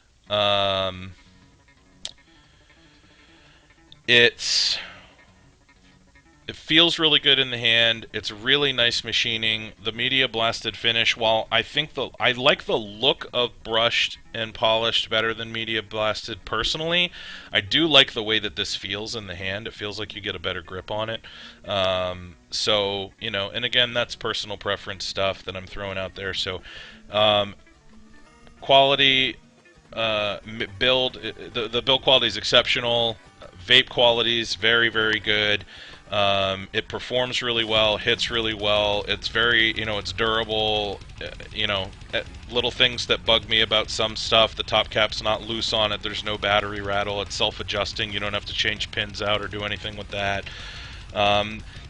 it feels really good in the hand. It's really nice machining. The media blasted finish, while I like the look of brushed and polished better than media blasted personally, I do like the way that this feels in the hand. It feels like you get a better grip on it. So, you know, and again, that's personal preference stuff that I'm throwing out there. So, quality, build, the build quality is exceptional. Vape quality is very good. It performs really well, hits really well. It's very, you know, it's durable. You know, little things that bug me about some stuff. The top cap's not loose on it. There's no battery rattle. It's self-adjusting. You don't have to change pins out or do anything with that.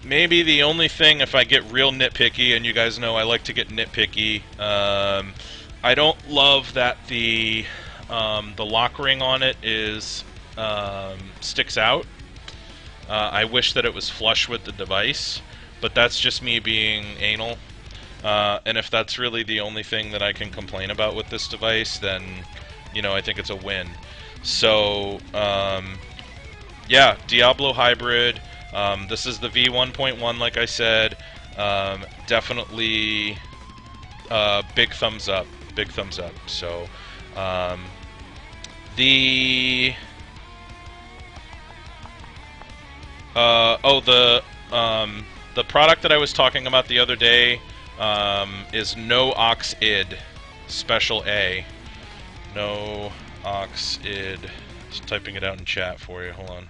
Maybe the only thing, if I get real nitpicky, and you guys know I like to get nitpicky, I don't love that the lock ring on it is sticks out. I wish that it was flush with the device, but that's just me being anal. And if that's really the only thing that I can complain about with this device, then, you know, I think it's a win. So, yeah, Diablo Hybrid. This is the V1.1, like I said. Definitely big thumbs up. Big thumbs up. So, the... the product that I was talking about the other day is No Ox Id Special A. No Ox Id. Just typing it out in chat for you. Hold on.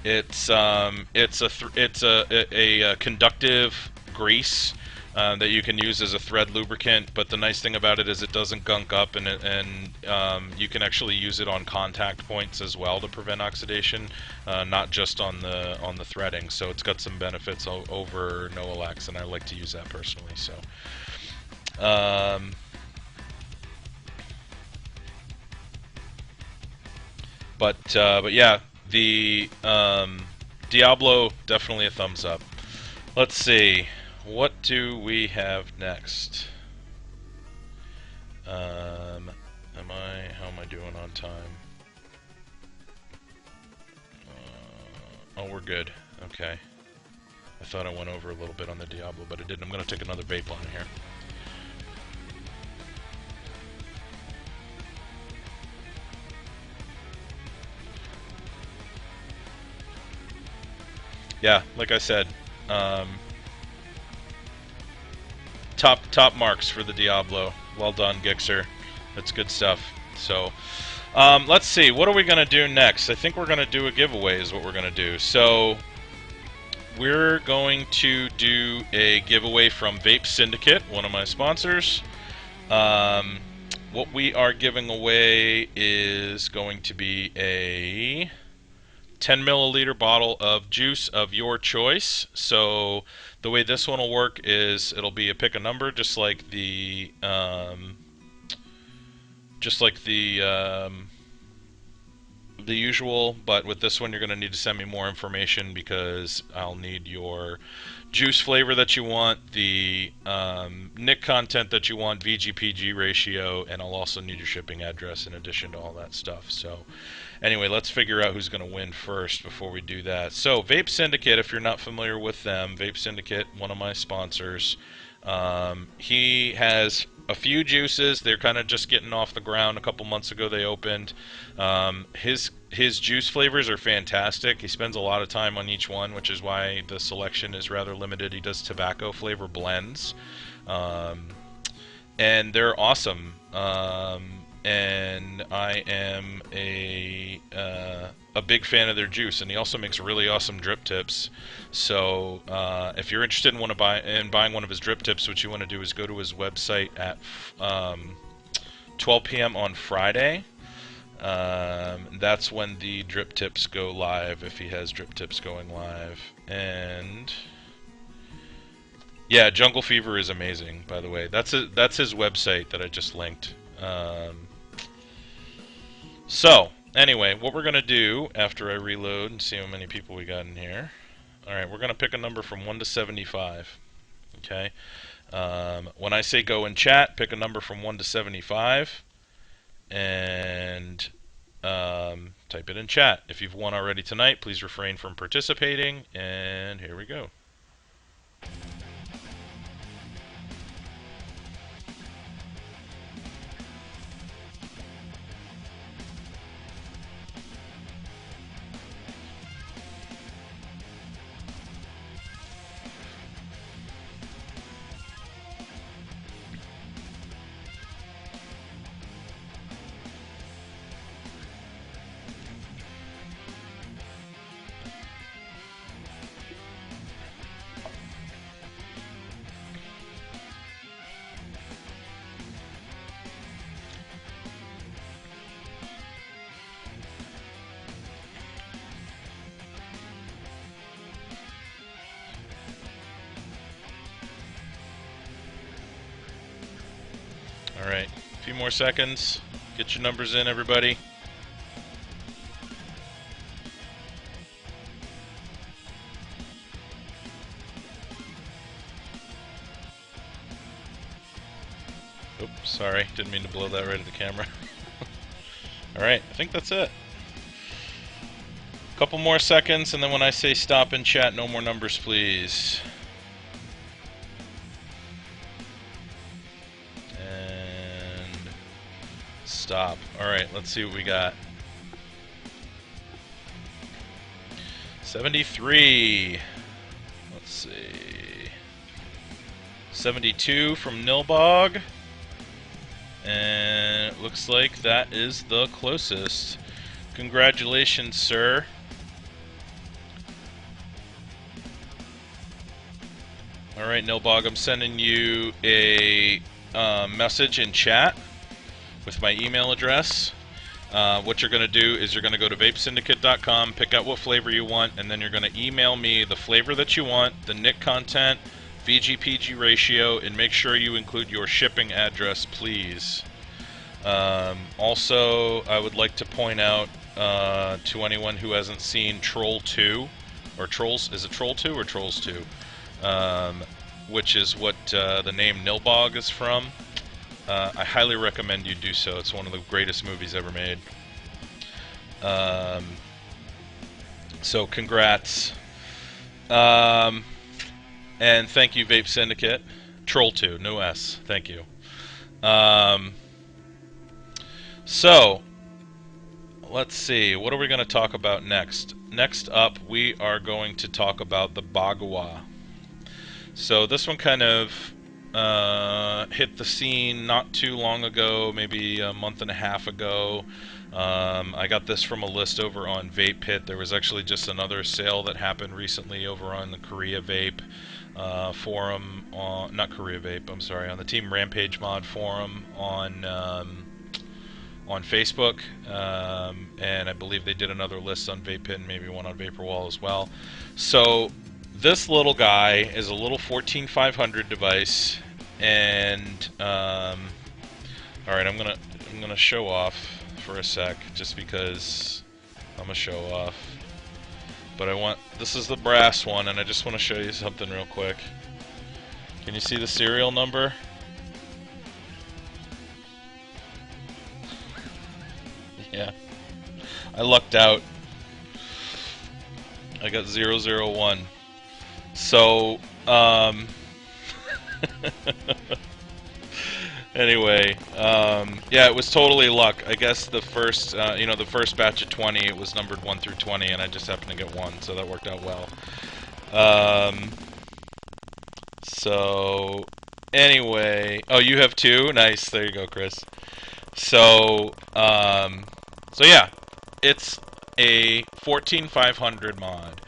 It's a conductive grease that you can use as a thread lubricant, but the nice thing about it is it doesn't gunk up, and you can actually use it on contact points as well to prevent oxidation, not just on the threading. So it's got some benefits over Noalax, and I like to use that personally. So, but yeah, the Diablo, definitely a thumbs up. Let's see. What do we have next? How am I doing on time? Oh, we're good. Okay. I thought I went over a little bit on the Diablo, but I didn't. I'm going to take another vape on here. Yeah, like I said, top marks for the Diablo. Well done, Gixxer. That's good stuff. So, let's see. What are we going to do next? I think we're going to do a giveaway is what we're going to do. So, we're going to do a giveaway from Vape Syndicate, one of my sponsors. What we are giving away is going to be a 10 milliliter bottle of juice of your choice. So the way this one will work is it'll be a pick a number, just like the usual, but with this one you're going to need to send me more information because I'll need your juice flavor that you want, the nic content that you want, VG/PG ratio, and I'll also need your shipping address in addition to all that stuff. So anyway, let's figure out who's going to win first before we do that. So Vape Syndicate, if you're not familiar with them, Vape Syndicate, one of my sponsors, he has a few juices. They're kind of just getting off the ground. A couple months ago they opened. His juice flavors are fantastic. He spends a lot of time on each one, which is why the selection is rather limited. He does tobacco flavor blends, and they're awesome. And I am a big fan of their juice, and he also makes really awesome drip tips. So if you're interested in buying one of his drip tips, what you want to do is go to his website at 12 p.m. on Friday. That's when the drip tips go live, if he has drip tips going live. And yeah, Jungle Fever is amazing, by the way. That's his website that I just linked. So anyway, what we're gonna do after I reload and see how many people we got in here. Alright, we're gonna pick a number from 1 to 75. Okay? When I say go in chat, pick a number from 1 to 75 and type it in chat. If you've won already tonight, please refrain from participating, and here we go. Alright, a few more seconds. Get your numbers in, everybody. Oops, sorry. Didn't mean to blow that right at the camera. Alright, I think that's it. Couple more seconds, and then when I say stop in chat, no more numbers, please. And stop. Alright, let's see what we got. 73. Let's see. 72 from Nilbog. And it looks like that is the closest. Congratulations, sir. Alright, Nilbog, I'm sending you a message in chat with my email address. What you're going to do is you're going to go to vapesyndicate.com, pick out what flavor you want, and then you're going to email me the flavor that you want, the nic content, VG-PG ratio, and make sure you include your shipping address, please. Also, I would like to point out to anyone who hasn't seen Troll 2, or Trolls, is it Troll 2 or Trolls 2? Which is what the name Nilbog is from. I highly recommend you do so. It's one of the greatest movies ever made. So congrats. And thank you, Vape Syndicate. Troll 2, no S. Thank you. So, let's see. What are we going to talk about next? Next up, we are going to talk about the Ba Gua. So this one kind of hit the scene not too long ago, maybe a month and a half ago. I got this from a list over on Vape Pit. There was actually just another sale that happened recently over on the Korea Vape forum, not Korea Vape, I'm sorry, on the Team Rampage Mod forum on Facebook, and I believe they did another list on Vape Pit and maybe one on Vaporwall as well. So this little guy is a little 14500 device, and all right, I'm gonna show off for a sec, just because I'm a show off. But this is the brass one, and I just want to show you something real quick. Can you see the serial number? Yeah, I lucked out. I got 001. So, anyway, yeah, it was totally luck. I guess the first, the first batch of 20, it was numbered 1 through 20, and I just happened to get 1, so that worked out well. So, anyway, oh, you have 2? Nice, there you go, Chris. So, so yeah, it's a 14500 mod.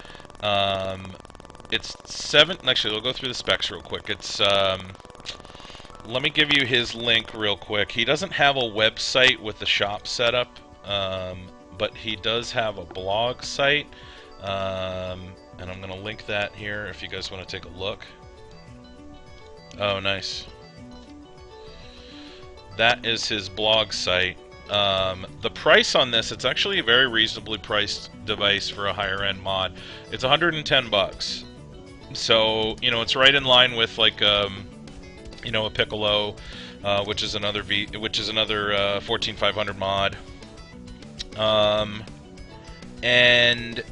It's 7, actually, we'll go through the specs real quick. It's, let me give you his link real quick. He doesn't have a website with the shop setup, but he does have a blog site, and I'm going to link that here if you guys want to take a look. Oh, nice. That is his blog site. The price on this, it's actually a very reasonably priced device for a higher end mod. It's 110 bucks. So, it's right in line with like a Piccolo, which is another 14500 mod. And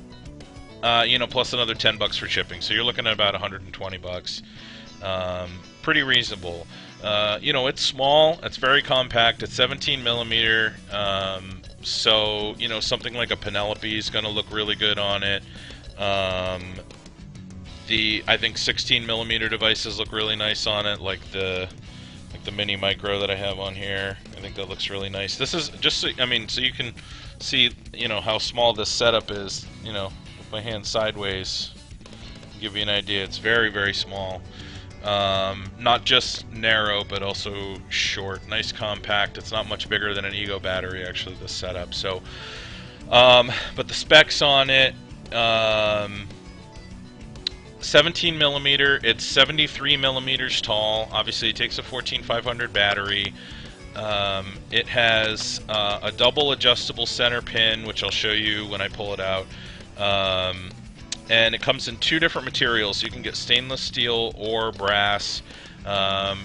plus another 10 bucks for shipping. So you're looking at about 120 bucks. Pretty reasonable. It's small, it's very compact, it's 17 millimeter, so, something like a Penelope is going to look really good on it. I think 16 millimeter devices look really nice on it, like the mini micro that I have on here. I think that looks really nice. This is just, so you can see, how small this setup is, with my hand sideways. Give you an idea, it's very, very small. Not just narrow, but also short. Nice compact. It's not much bigger than an Ego battery, actually, this setup. So, but the specs on it, 17 millimeter, it's 73 millimeters tall. Obviously, it takes a 14500 battery. It has a double adjustable center pin, which I'll show you when I pull it out. And it comes in two different materials. You can get stainless steel or brass.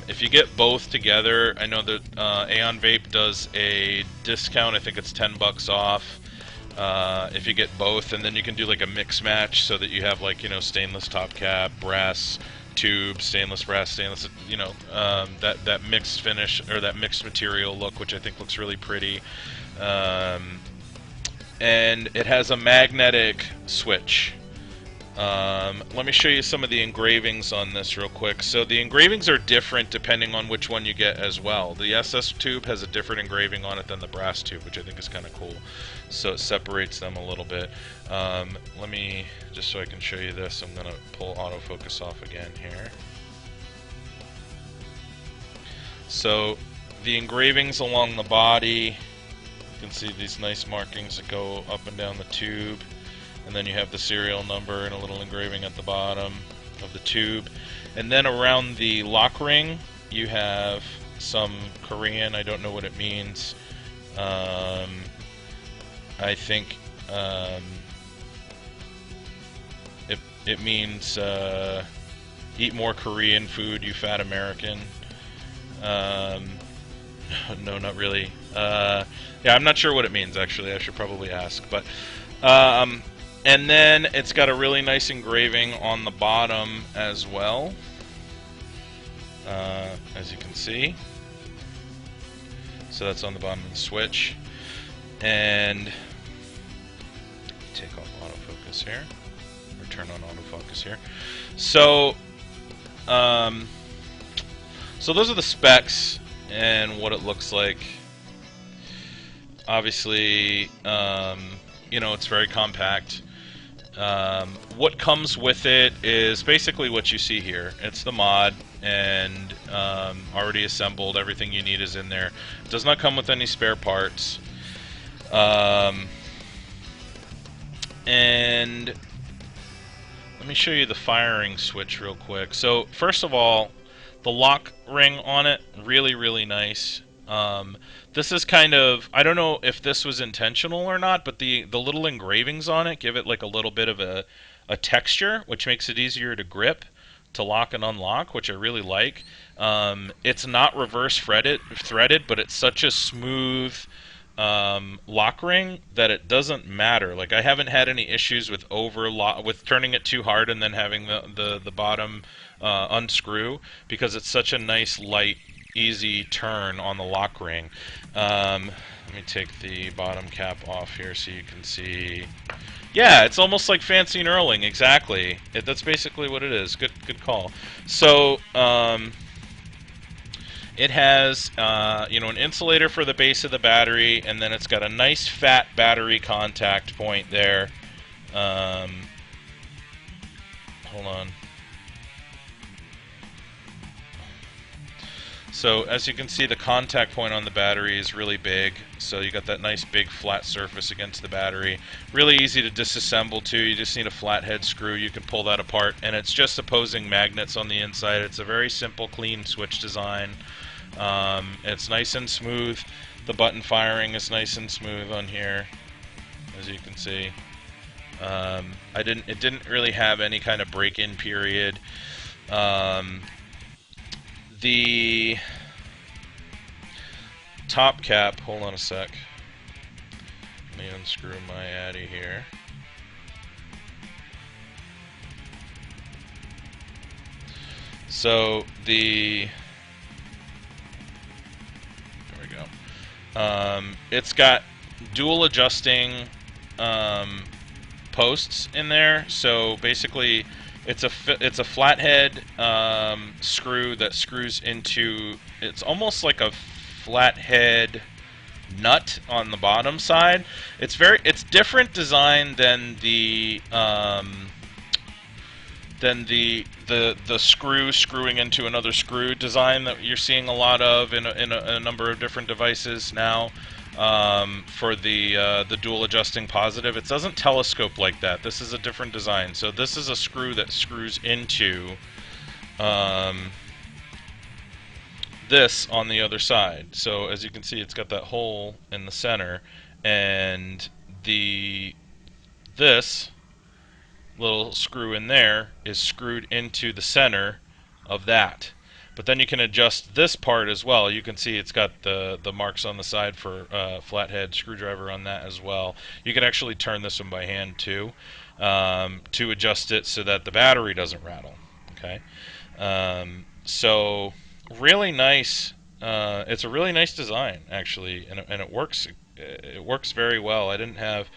If you get both together, I know that Aeon Vape does a discount. I think it's $10 off if you get both, and then you can do like a mix match so that you have, like, you know, stainless top cap, brass tube, stainless, brass, stainless, you know, that mixed finish, or that mixed material look, which I think looks really pretty. And it has a magnetic switch. Let me show you some of the engravings on this real quick. So the engravings are different depending on which one you get as well. The SS tube has a different engraving on it than the brass tube, which I think is kind of cool. So it separates them a little bit. Let me, just so I can show you this, I'm going to pull autofocus off again here. So the engravings along the body, you can see these nice markings that go up and down the tube. And then you have the serial number and a little engraving at the bottom of the tube. And then around the lock ring, you have some Korean. I don't know what it means. I think it means eat more Korean food, you fat American. No, not really. Yeah, I'm not sure what it means, actually. I should probably ask. But and then it's got a really nice engraving on the bottom as well, as you can see. So that's on the bottom of the switch. And take off autofocus here, or turn on autofocus here. So, so those are the specs and what it looks like. Obviously, you know, it's very compact. What comes with it is basically what you see here. It's the mod, and already assembled. Everything you need is in there. It does not come with any spare parts. And let me show you the firing switch real quick. So first of all, the lock ring on it, really, really nice. This is kind of, I don't know if this was intentional or not, but the little engravings on it give it like a little bit of a texture, which makes it easier to grip, to lock and unlock, which I really like. It's not reverse threaded, but it's such a smooth lock ring that it doesn't matter. Like, I haven't had any issues with with turning it too hard and then having the bottom unscrew, because it's such a nice, light, easy turn on the lock ring. Let me take the bottom cap off here so you can see. Yeah, it's almost like fancy knurling, exactly. That's basically what it is. Good call. So, it has, you know, an insulator for the base of the battery, and then it's got a nice fat battery contact point there. Hold on. So as you can see, the contact point on the battery is really big. So you got that nice big flat surface against the battery. Really easy to disassemble too. You just need a flathead screw. You can pull that apart, and it's just opposing magnets on the inside. It's a very simple, clean switch design. It's nice and smooth. The button firing is nice and smooth on here, as you can see. It didn't really have any kind of break-in period. The top cap, hold on a sec. Let me unscrew my Addy here. So there we go. It's got dual adjusting posts in there. So basically, it's a flathead screw that screws into. It's almost like a flathead nut on the bottom side. It's different design than the screw screwing into another screw design that you're seeing a lot of in a number of different devices now. For the dual adjusting positive, it doesn't telescope like that. This is a different design. So this is a screw that screws into this on the other side. So as you can see, it's got that hole in the center, and this little screw in there is screwed into the center of that. But then you can adjust this part as well. You can see it's got the marks on the side for flathead screwdriver on that as well. You can actually turn this one by hand too, to adjust it so that the battery doesn't rattle. Okay, so really nice. It's a really nice design actually, and it works. It works very well. I didn't have,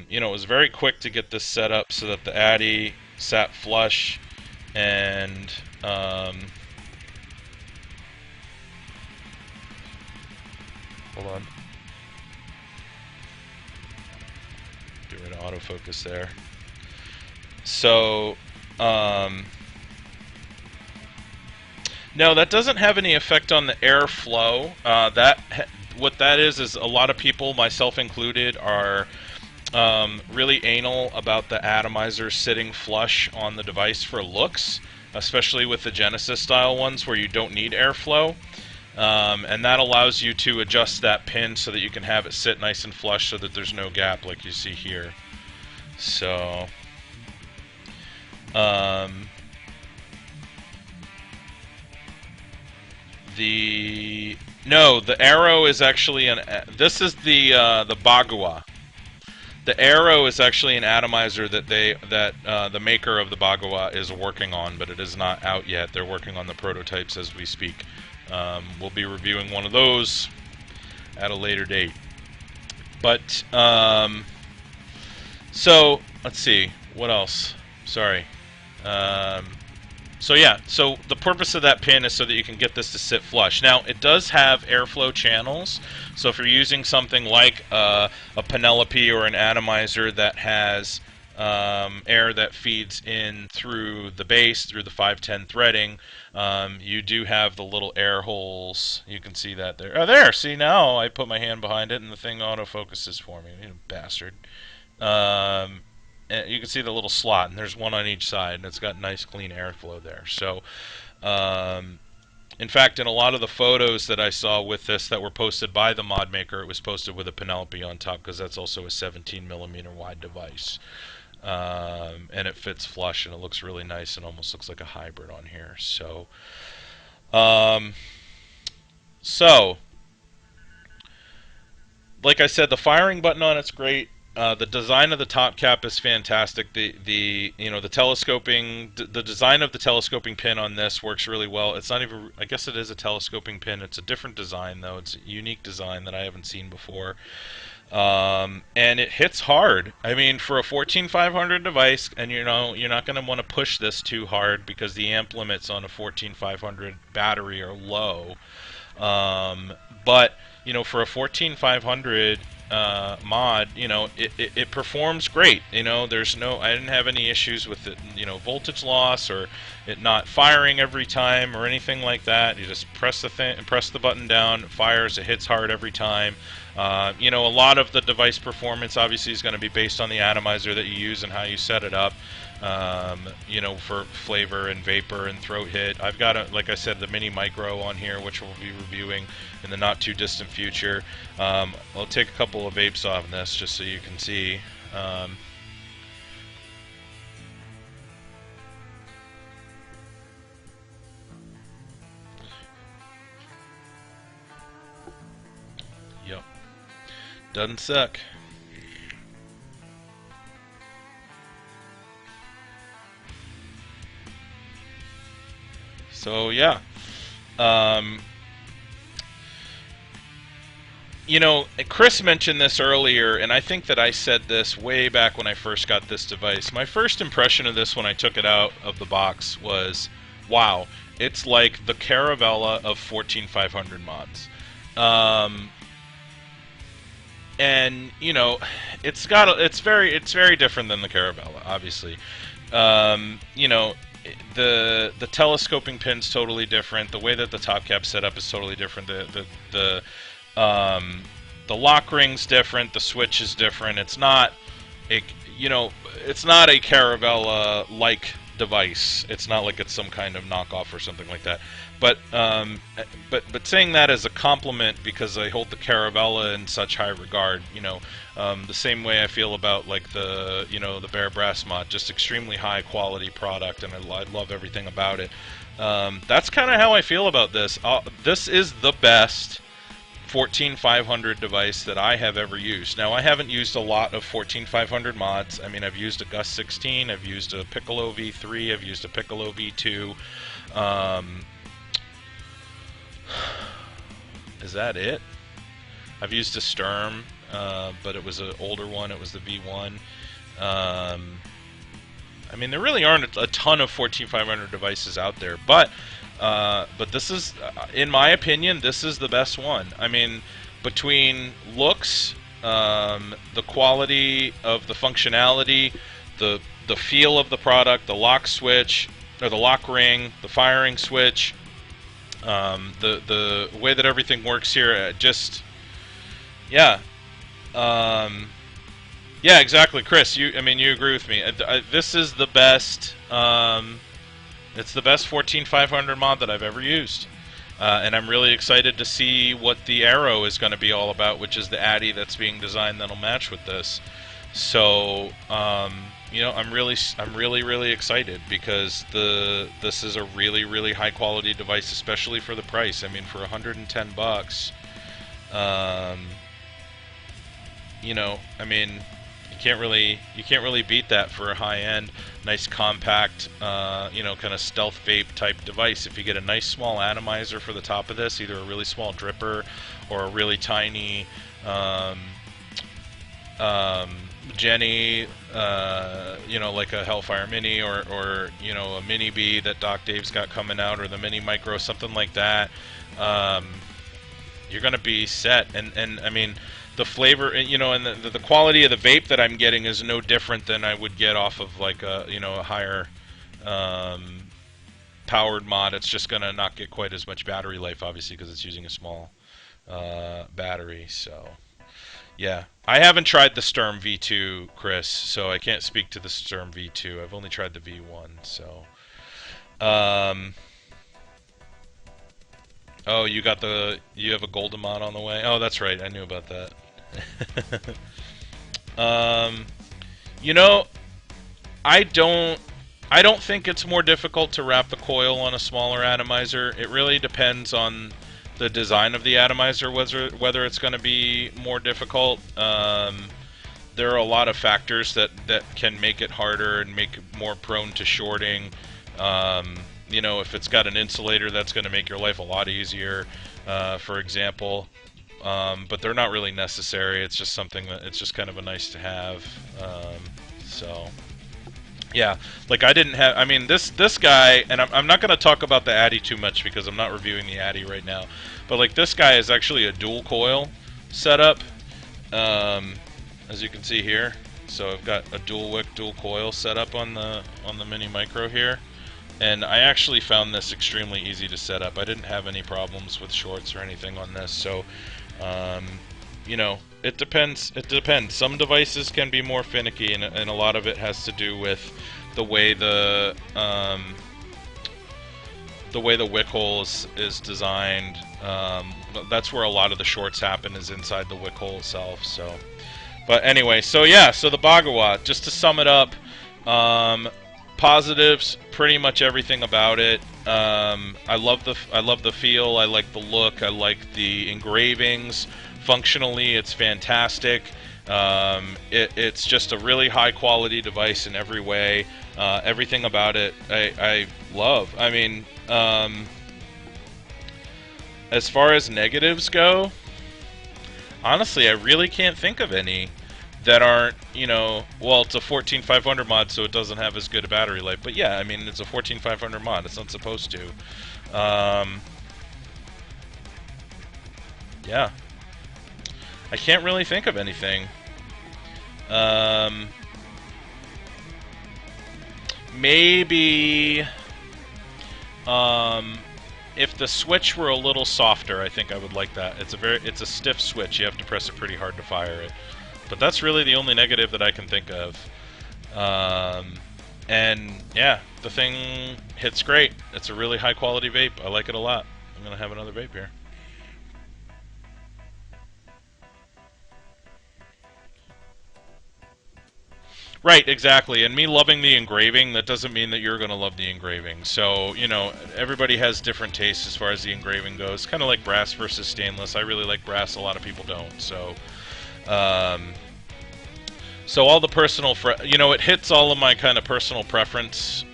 you know, it was very quick to get this set up so that the Addy sat flush, and hold on, get rid of autofocus there. So, no, that doesn't have any effect on the airflow. What that is a lot of people, myself included, are really anal about the atomizer sitting flush on the device for looks, especially with the Genesis style ones where you don't need airflow. And that allows you to adjust that pin so that you can have it sit nice and flush so that there's no gap like you see here. So, the arrow is actually this is the Ba Gua. The arrow is actually an atomizer that the maker of the Bhagawa is working on, but it is not out yet. They're working on the prototypes as we speak. We'll be reviewing one of those at a later date. But so let's see what else. Sorry. So yeah, so the purpose of that pin is so that you can get this to sit flush. Now, it does have airflow channels, so if you're using something like a Penelope or an atomizer that has air that feeds in through the base, through the 510 threading, you do have the little air holes. You can see that there. Oh, there! See, now I put my hand behind it and the thing autofocuses for me. You bastard. You can see the little slot, and there's one on each side, and it's got nice clean airflow there. So, in fact, in a lot of the photos that I saw with this that were posted by the mod maker, it was posted with a Penelope on top, because that's also a 17mm wide device. And it fits flush, and it looks really nice, and almost looks like a hybrid on here. So, like I said, the firing button on it's great. The design of the top cap is fantastic. The telescoping, the design of the telescoping pin on this works really well. It's not even, I guess it is a telescoping pin. It's a different design though. It's a unique design that I haven't seen before. And it hits hard. I mean, for a 14500 device, and you're not going to want to push this too hard because the amp limits on a 14500 battery are low. But for a 14500 mod, it performs great. I didn't have any issues with it, voltage loss or it not firing every time or anything like that. You just press the button down, it fires, it hits hard every time. A lot of the device performance obviously is going to be based on the atomizer that you use and how you set it up. For flavor and vapor and throat hit. I've got, like I said, the mini micro on here, which we'll be reviewing in the not too distant future. I'll take a couple of vapes off this just so you can see. Yep, doesn't suck. So yeah, Chris mentioned this earlier, and I think that I said this way back when I first got this device. My first impression of this when I took it out of the box was, wow, it's like the Caravella of 14500 mods. And it's very different than the Caravella, obviously. The telescoping pin's totally different. The way that the top cap's set up is totally different. The lock ring's different. The switch is different. It's not a Caravella like device. It's not like it's some kind of knockoff or something like that. But saying that as a compliment, because I hold the Caravella in such high regard, the same way I feel about like the the Bear Brass mod, just extremely high quality product, and I love everything about it. That's kind of how I feel about this. This is the best 14500 device that I have ever used. Now, I haven't used a lot of 14500 mods. I mean, I've used a Gus 16, I've used a Piccolo V3, I've used a Piccolo V2. Is that it? I've used a Sturm, but it was an older one. It was the V1. I mean, there really aren't a ton of 14500 devices out there, but this is, in my opinion, this is the best one. I mean, between looks, the quality of the functionality, the feel of the product, the lock switch, or the lock ring, the firing switch, the way that everything works here, just, yeah. Yeah, exactly, Chris. I mean, you agree with me. This is the best. It's the best 14500 mod that I've ever used, and I'm really excited to see what the Arrow is going to be all about, which is the Addy that's being designed that'll match with this. So, I'm really excited, because this is a really high quality device, especially for the price. I mean, for $110, I mean, you can't really beat that for a high-end, nice compact, kind of stealth vape type device. If you get a nice small atomizer for the top of this, either a really small dripper or a really tiny Jenny, like a Hellfire Mini, or a Mini B that Doc Dave's got coming out, or the Mini Micro, something like that, you're gonna be set. And I mean, the flavor, and the quality of the vape that I'm getting is no different than I would get off of like a a higher powered mod. It's just gonna not get quite as much battery life, obviously, because it's using a small battery. So yeah, I haven't tried the Sturm V2, Chris, so I can't speak to the Sturm V2. I've only tried the V1. So oh, you have a Golden mod on the way? Oh, that's right, I knew about that. I don't think it's more difficult to wrap the coil on a smaller atomizer. It really depends on the design of the atomizer, whether it's going to be more difficult. There are a lot of factors that can make it harder and make it more prone to shorting. If it's got an insulator, that's going to make your life a lot easier, for example. But they're not really necessary. It's just something that, it's just kind of a nice to have. So yeah, like I didn't have, I mean, this guy, and I'm not going to talk about the Addy too much because I'm not reviewing the Addy right now, but like this guy is actually a dual coil setup, as you can see here. So I've got a dual wick, dual coil setup on the Mini Micro here. And I actually found this extremely easy to set up. I didn't have any problems with shorts or anything on this. So, it depends. It depends. Some devices can be more finicky, and a lot of it has to do with the way the wick hole is designed. That's where a lot of the shorts happen, is inside the wick hole itself. So, but anyway, so yeah, so the Bhagawa, just to sum it up. Positives, pretty much everything about it. I love the feel. I like the look. I like the engravings. Functionally, it's fantastic. It's just a really high quality device in every way. Everything about it, I love. I mean, as far as negatives go, honestly, I really can't think of any that aren't, well, it's a 14500 mod, so it doesn't have as good a battery life. But yeah, I mean, it's a 14500 mod. It's not supposed to. Yeah. I can't really think of anything. Maybe if the switch were a little softer, I think I would like that. It's a stiff switch. You have to press it pretty hard to fire it. But that's really the only negative that I can think of. And yeah, the thing hits great. It's a really high quality vape. I like it a lot. I'm gonna have another vape here. Right, exactly. And me loving the engraving, that doesn't mean that you're going to love the engraving. So, you know, everybody has different tastes as far as the engraving goes. Kind of like brass versus stainless. I really like brass. A lot of people don't. Um, so all the personal, you know, it hits all of my kind of personal preference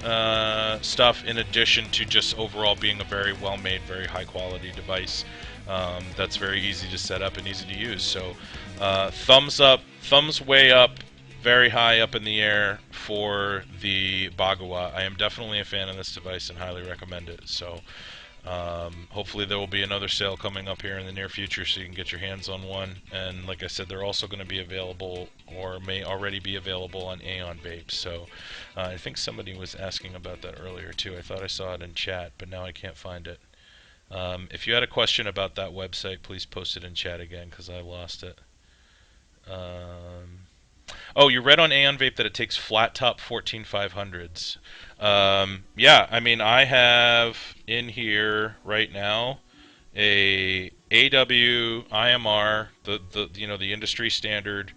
stuff. In addition to just overall being a very well-made, very high-quality device that's very easy to set up and easy to use. So, thumbs up, thumbs way up, very high up in the air for the Bhagawa. I am definitely a fan of this device and highly recommend it. So hopefully there will be another sale coming up here in the near future so you can get your hands on one. And like I said, they're also going to be available or may already be available on Aeon Vape. So I think somebody was asking about that earlier too. I thought I saw it in chat, but now I can't find it. If you had a question about that website, please post it in chat again because I lost it. Oh, you read on Aeon Vape that it takes flat top 14500s. Yeah, I mean, I have in here right now a AW IMR, the you know the industry standard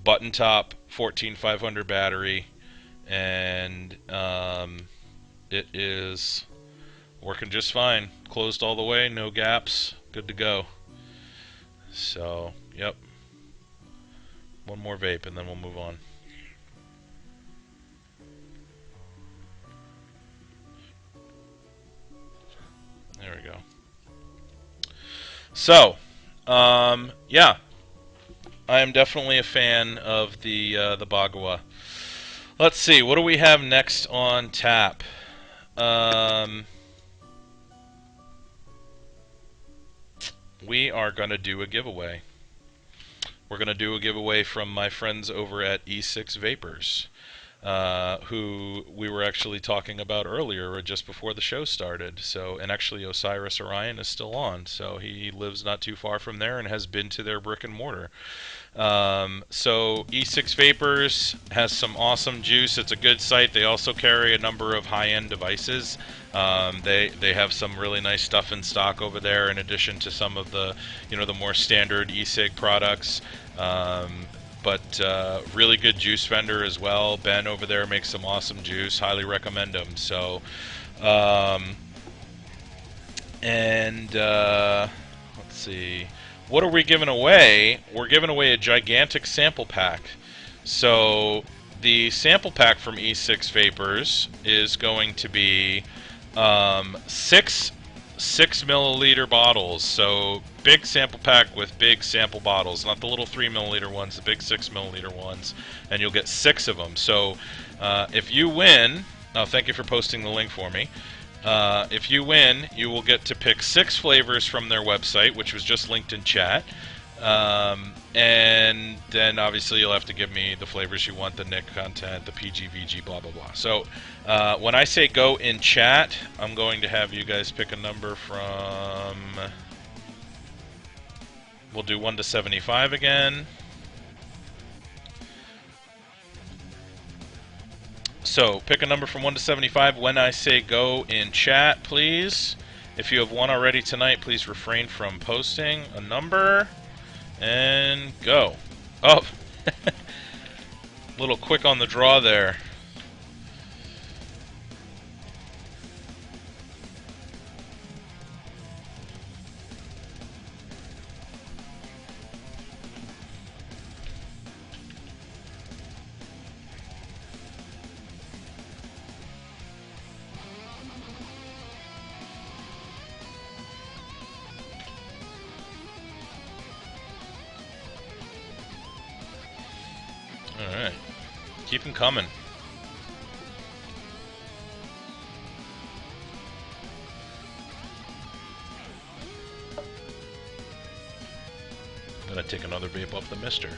button top 14500 battery, and it is working just fine. Closed all the way, no gaps, good to go. So, yep. One more vape and then we'll move on. There we go. So, yeah, I am definitely a fan of the Bhagawa. Let's see, what do we have next on tap? We are gonna do a giveaway. We're gonna do a giveaway from my friends over at E6 Vapors. Who we were actually talking about earlier, just before the show started. So, and actually, Osiris Orion is still on. So he lives not too far from there and has been to their brick and mortar. So E6 Vapors has some awesome juice. It's a good site. They also carry a number of high-end devices. They have some really nice stuff in stock over there, in addition to some of the the more standard e-cig products. But really good juice vendor as well. Ben over there makes some awesome juice. Highly recommend him. So, and let's see, what are we giving away? We're giving away a gigantic sample pack. So the sample pack from E6 Vapors is going to be six 6 milliliter bottles. So big sample pack with big sample bottles, not the little 3 milliliter ones, the big 6 milliliter ones, and you'll get 6 of them. So if you win, thank you for posting the link for me. If you win, you will get to pick 6 flavors from their website, which was just linked in chat. And then obviously you'll have to give me the flavors you want, the Nick content, the PGVG, blah blah blah. So when I say go in chat, I'm going to have you guys pick a number from, we'll do 1 to 75 again. So pick a number from 1 to 75. When I say go in chat, please. If you have won already tonight, please refrain from posting a number. And go. Oh, little quick on the draw there. Alright. Keep them coming. I'm gonna take another vape off the mister.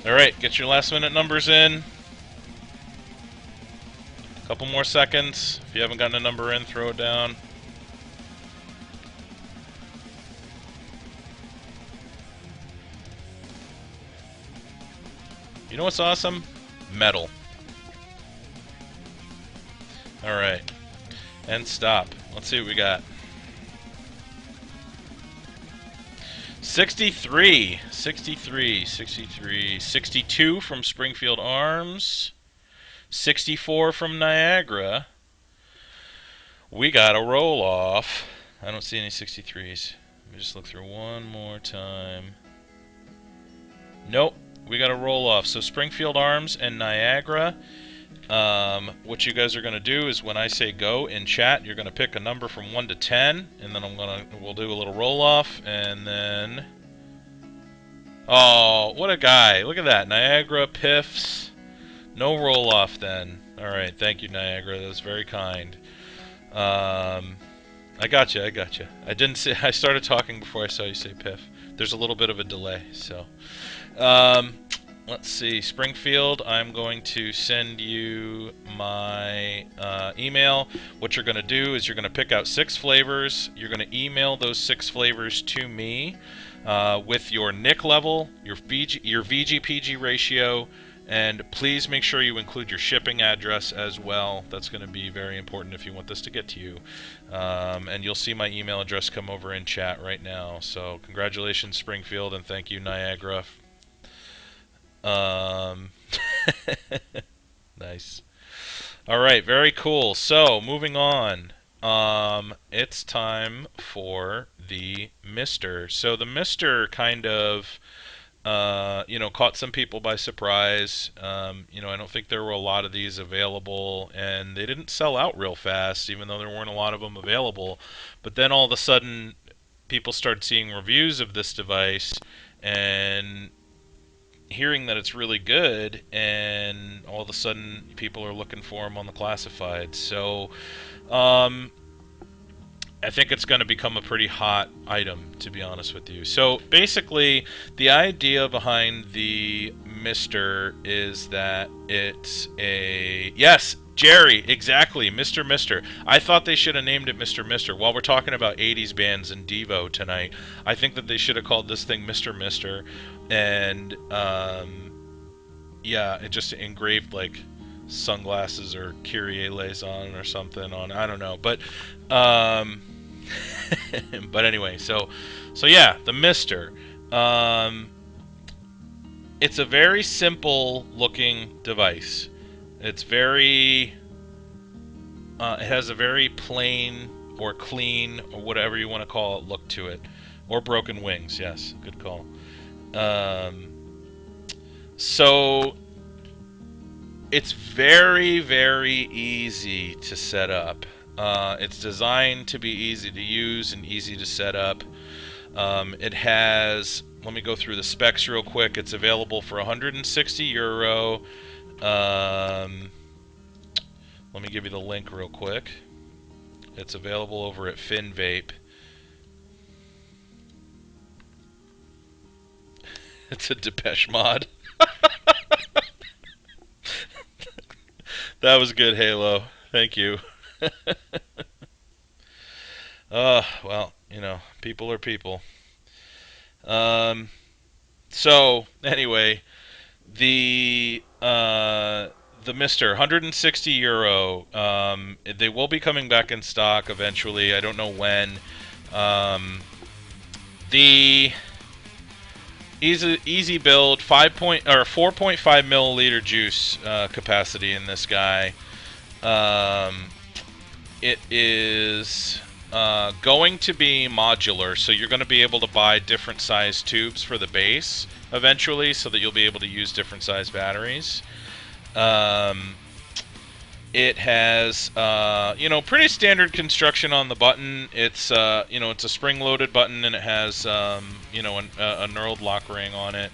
Alright, get your last minute numbers in. A Couple more seconds. If you haven't gotten a number in, throw it down. You know what's awesome? Metal. Alright. And stop. Let's see what we got. 63. 63. 63. 62 from Springfield Arms. 64 from Niagara. We got a roll-off. I don't see any 63s. Let me just look through one more time. Nope. We got a roll-off. So Springfield Arms and Niagara. What you guys are going to do is when I say go in chat, you're going to pick a number from 1 to 10, and then we'll do a little roll-off, and then... Oh, what a guy. Look at that. Niagara, Piffs. No roll-off then. Alright, thank you, Niagara. That was very kind. I got you. I didn't say... I started talking before I saw you say Piff. There's a little bit of a delay, so... let's see, Springfield, I'm going to send you my email. What you're going to do is you're going to pick out 6 flavors. You're going to email those 6 flavors to me with your NIC level, your VG-PG ratio, and please make sure you include your shipping address as well. That's going to be very important if you want this to get to you. And you'll see my email address come over in chat right now. So congratulations, Springfield, and thank you, Niagara. Nice. Alright, very cool. So, moving on. It's time for the Mister. So the Mister kind of, caught some people by surprise. I don't think there were a lot of these available, and they didn't sell out real fast, even though there weren't a lot of them available. But then all of a sudden, people started seeing reviews of this device, and hearing that it's really good, and all of a sudden people are looking for them on the classifieds. So I think it's going to become a pretty hot item, to be honest with you. So basically, the idea behind the Mister is that it's a... Yes, Jerry, exactly, Mr. Mister. I thought they should have named it Mr. Mister. While we're talking about 80s bands and Devo tonight, I think that they should have called this thing Mr. Mister. And, yeah, it just engraved, like, sunglasses or Kyrie Eleison or something on, I don't know. But, but anyway, so yeah, the Mister. It's a very simple looking device. It's very, it has a very plain or clean or whatever you want to call it look to it. Or broken wings, yes, good call. So it's very, very easy to set up. It's designed to be easy to use and easy to set up. It has, let me go through the specs real quick. It's available for €160. Let me give you the link real quick. It's available over at Vape. It's a Depeche mod. That was good, Halo. Thank you. Well, people are people. So, anyway, the Mister, €160. They will be coming back in stock eventually. I don't know when. The easy build, 4.5 milliliter juice capacity in this guy. It is going to be modular, so you're going to be able to buy different size tubes for the base eventually, so that you'll be able to use different size batteries. It has, pretty standard construction on the button. It's, it's a spring-loaded button, and it has, a knurled lock ring on it.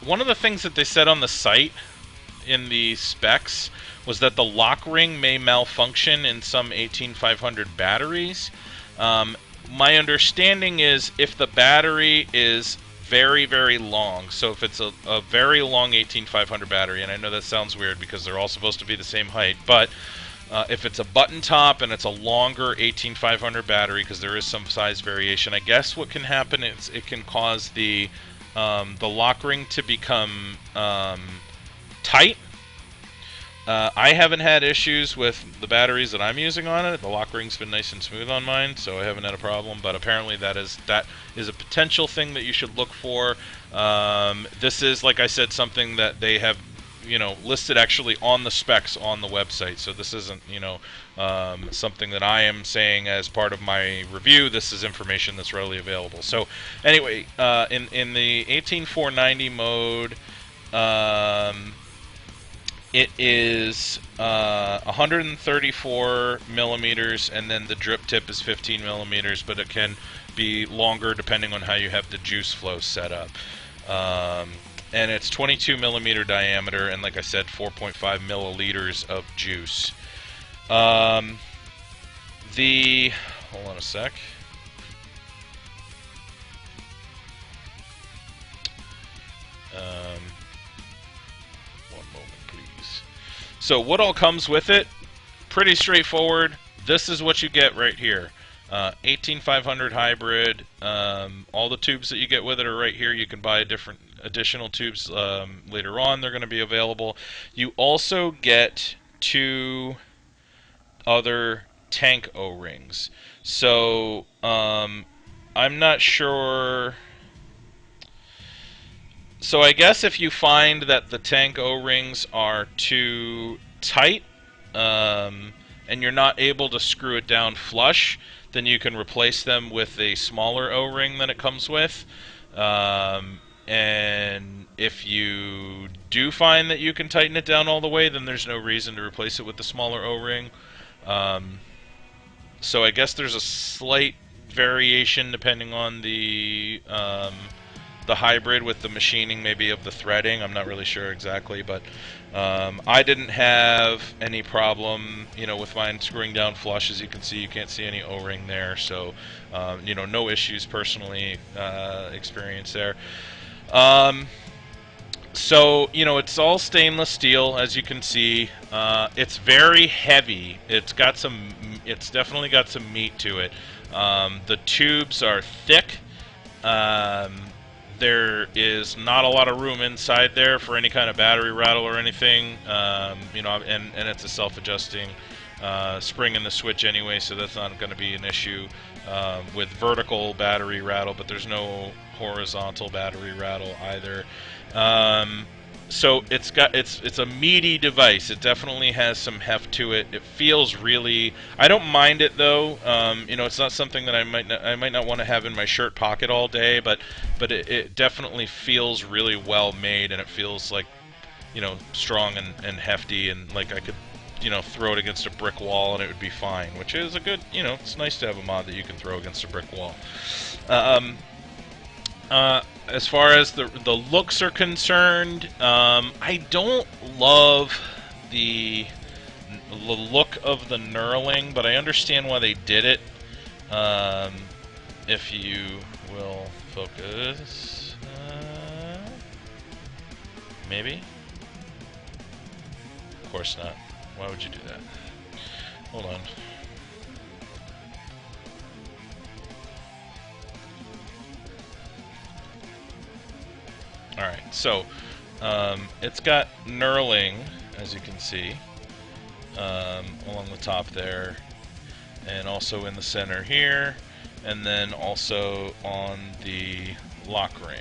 One of the things that they said on the site in the specs was that the lock ring may malfunction in some 18500 batteries. my understanding is if the battery is very, very long, so if it's a very long 18500 battery, and I know that sounds weird because they're all supposed to be the same height, but if it's a button top and it's a longer 18500 battery, because there is some size variation, I guess what can happen is it can cause the lock ring to become tight. I haven't had issues with the batteries that I'm using on it. The lock ring's been nice and smooth on mine, so I haven't had a problem. But apparently that is a potential thing that you should look for. This is, like I said, something that they have, listed actually on the specs on the website. So this isn't, something that I am saying as part of my review. This is information that's readily available. So anyway, in the 18490 mode. It is 134 millimeters, and then the drip tip is 15 millimeters, but it can be longer depending on how you have the juice flow set up. And it's 22 millimeter diameter, and like I said, 4.5 milliliters of juice. Hold on a sec. So what all comes with it? Pretty straightforward. This is what you get right here. 18500 hybrid. All the tubes that you get with it are right here. You can buy additional tubes later on. They're going to be available. You also get 2 other tank O-rings. So I'm not sure. So I guess if you find that the tank O-rings are too tight and you're not able to screw it down flush, then you can replace them with a smaller O-ring that it comes with. And if you do find that you can tighten it down all the way, then there's no reason to replace it with the smaller O-ring. So I guess there's a slight variation depending on the hybrid with the machining, maybe of the threading. I'm not really sure exactly, but I didn't have any problem, with mine screwing down flush. As you can see, you can't see any O-ring there, so no issues personally experienced there. So it's all stainless steel, as you can see. It's very heavy. It's definitely got some meat to it. The tubes are thick. There is not a lot of room inside there for any kind of battery rattle or anything, and it's a self-adjusting spring in the switch anyway, so that's not going to be an issue with vertical battery rattle, but there's no horizontal battery rattle either. So it's a meaty device. It definitely has some heft to it. It feels really. I don't mind it though. It's not something that I might not want to have in my shirt pocket all day, but it definitely feels really well made, and it feels like strong and hefty, and like I could throw it against a brick wall and it would be fine. Which is a good. It's nice to have a mod that you can throw against a brick wall. As far as the looks are concerned, I don't love the look of the knurling, but I understand why they did it. If you will focus, maybe? Of course not. Why would you do that? Hold on. Alright, so it's got knurling, as you can see, along the top there, and also in the center here, and then also on the lock ring.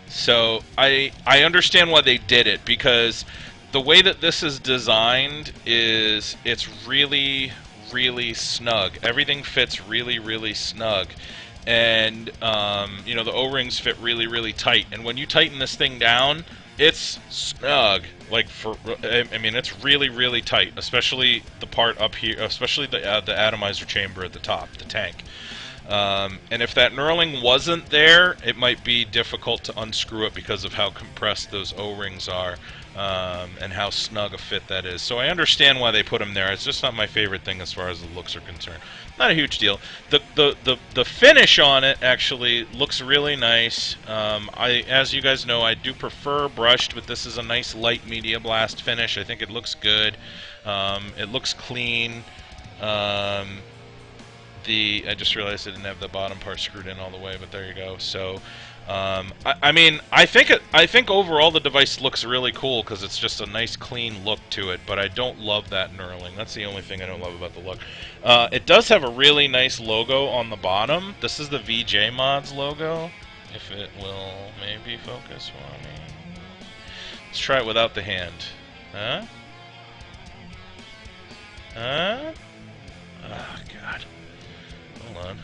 So I understand why they did it, because the way that this is designed is it's really, really snug. Everything fits really, really snug. And, the O-rings fit really, really tight. And when you tighten this thing down, it's snug. It's really, really tight. Especially the part up here, especially the atomizer chamber at the top, the tank. And if that knurling wasn't there, it might be difficult to unscrew it because of how compressed those O-rings are, and how snug a fit that is. So I understand why they put them there. It's just not my favorite thing as far as the looks are concerned. Not a huge deal. The finish on it actually looks really nice. As you guys know, I do prefer brushed, but this is a nice light media blast finish. I think it looks good. It looks clean. I just realized I didn't have the bottom part screwed in all the way, but there you go. So, I mean, I think overall the device looks really cool because it's just a nice, clean look to it. But I don't love that knurling. That's the only thing I don't love about the look. It does have a really nice logo on the bottom. This is the VJ Mods logo. If it will maybe focus for me. Let's try it without the hand. Huh? Huh? Oh, God. Hold on.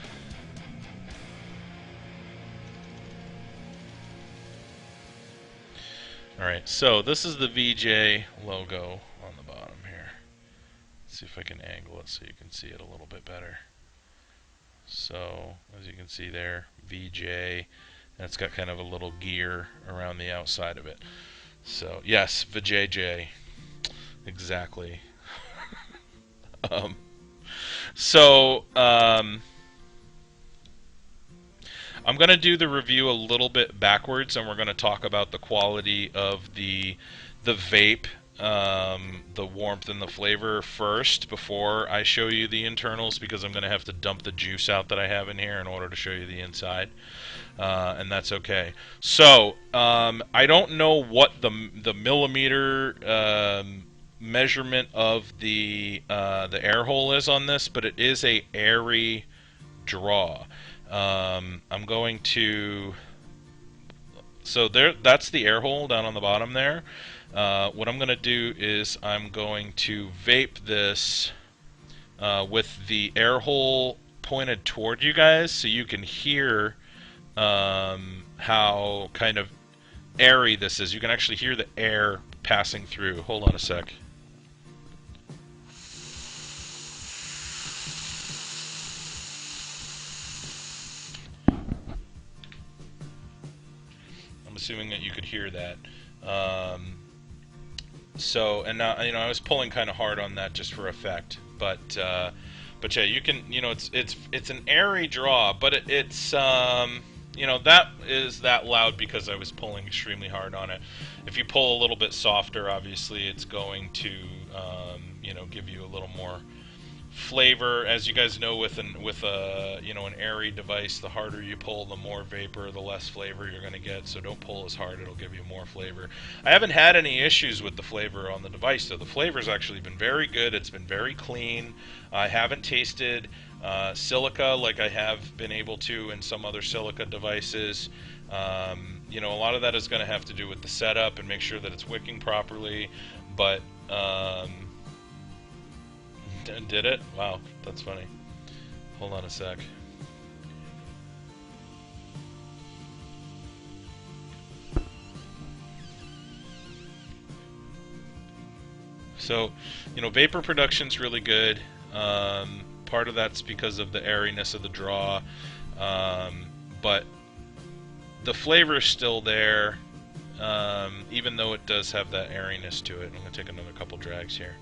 Alright, so this is the VJ logo on the bottom here. Let's see if I can angle it so you can see it a little bit better. So, as you can see there, VJ, and it's got kind of a little gear around the outside of it. So, yes, VJJ. Exactly. I'm going to do the review a little bit backwards, and we're going to talk about the quality of the vape, the warmth and the flavor first before I show you the internals, because I'm going to have to dump the juice out that I have in here in order to show you the inside, and that's okay. So, I don't know what the millimeter measurement of the air hole is on this, but it is a airy draw. I'm going to, so that's the air hole down on the bottom there. What I'm going to do is I'm going to vape this with the air hole pointed toward you guys so you can hear how kind of airy this is. You can actually hear the air passing through. Hold on a sec. I'm assuming that you could hear that. So, and now, you know, I was pulling kind of hard on that just for effect, but yeah, you can, you know, it's an airy draw, but it's you know, that is that loud because I was pulling extremely hard on it. If you pull a little bit softer, obviously it's going to you know, give you a little more flavor. As you guys know, with a you know, an airy device, the harder you pull, the more vapor, the less flavor you're going to get. So don't pull as hard; it'll give you more flavor. I haven't had any issues with the flavor on the device, so the flavor's actually been very good. It's been very clean. I haven't tasted silica like I have been able to in some other silica devices. You know, a lot of that is going to have to do with the setup and make sure that it's wicking properly. But did it? Wow, that's funny. Hold on a sec. So, you know, vapor production's really good. Part of that's because of the airiness of the draw, but the flavor is still there, even though it does have that airiness to it. I'm going to take another couple drags here.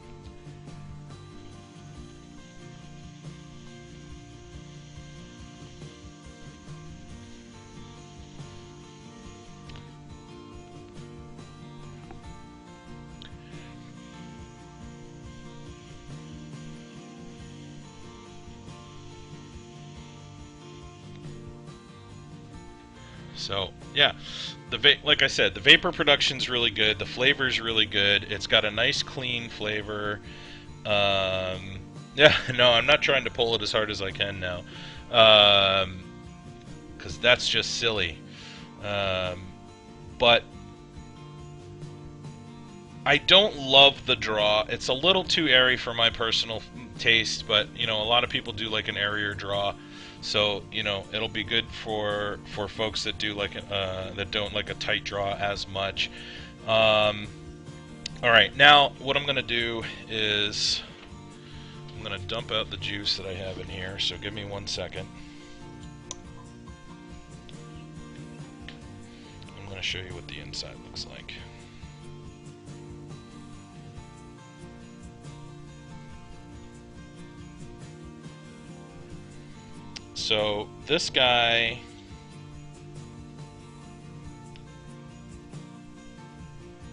So yeah, like I said, the vapor production's really good. The flavor's really good. It's got a nice clean flavor. Yeah, no, I'm not trying to pull it as hard as I can now, because that's just silly. But I don't love the draw. It's a little too airy for my personal taste, but you know, a lot of people do like an airier draw. So, you know, it'll be good for folks that do like that don't like a tight draw as much. All right, now what I'm gonna do is I'm gonna dump out the juice that I have in here. So give me 1 second. going to show you what the inside looks like. So this guy,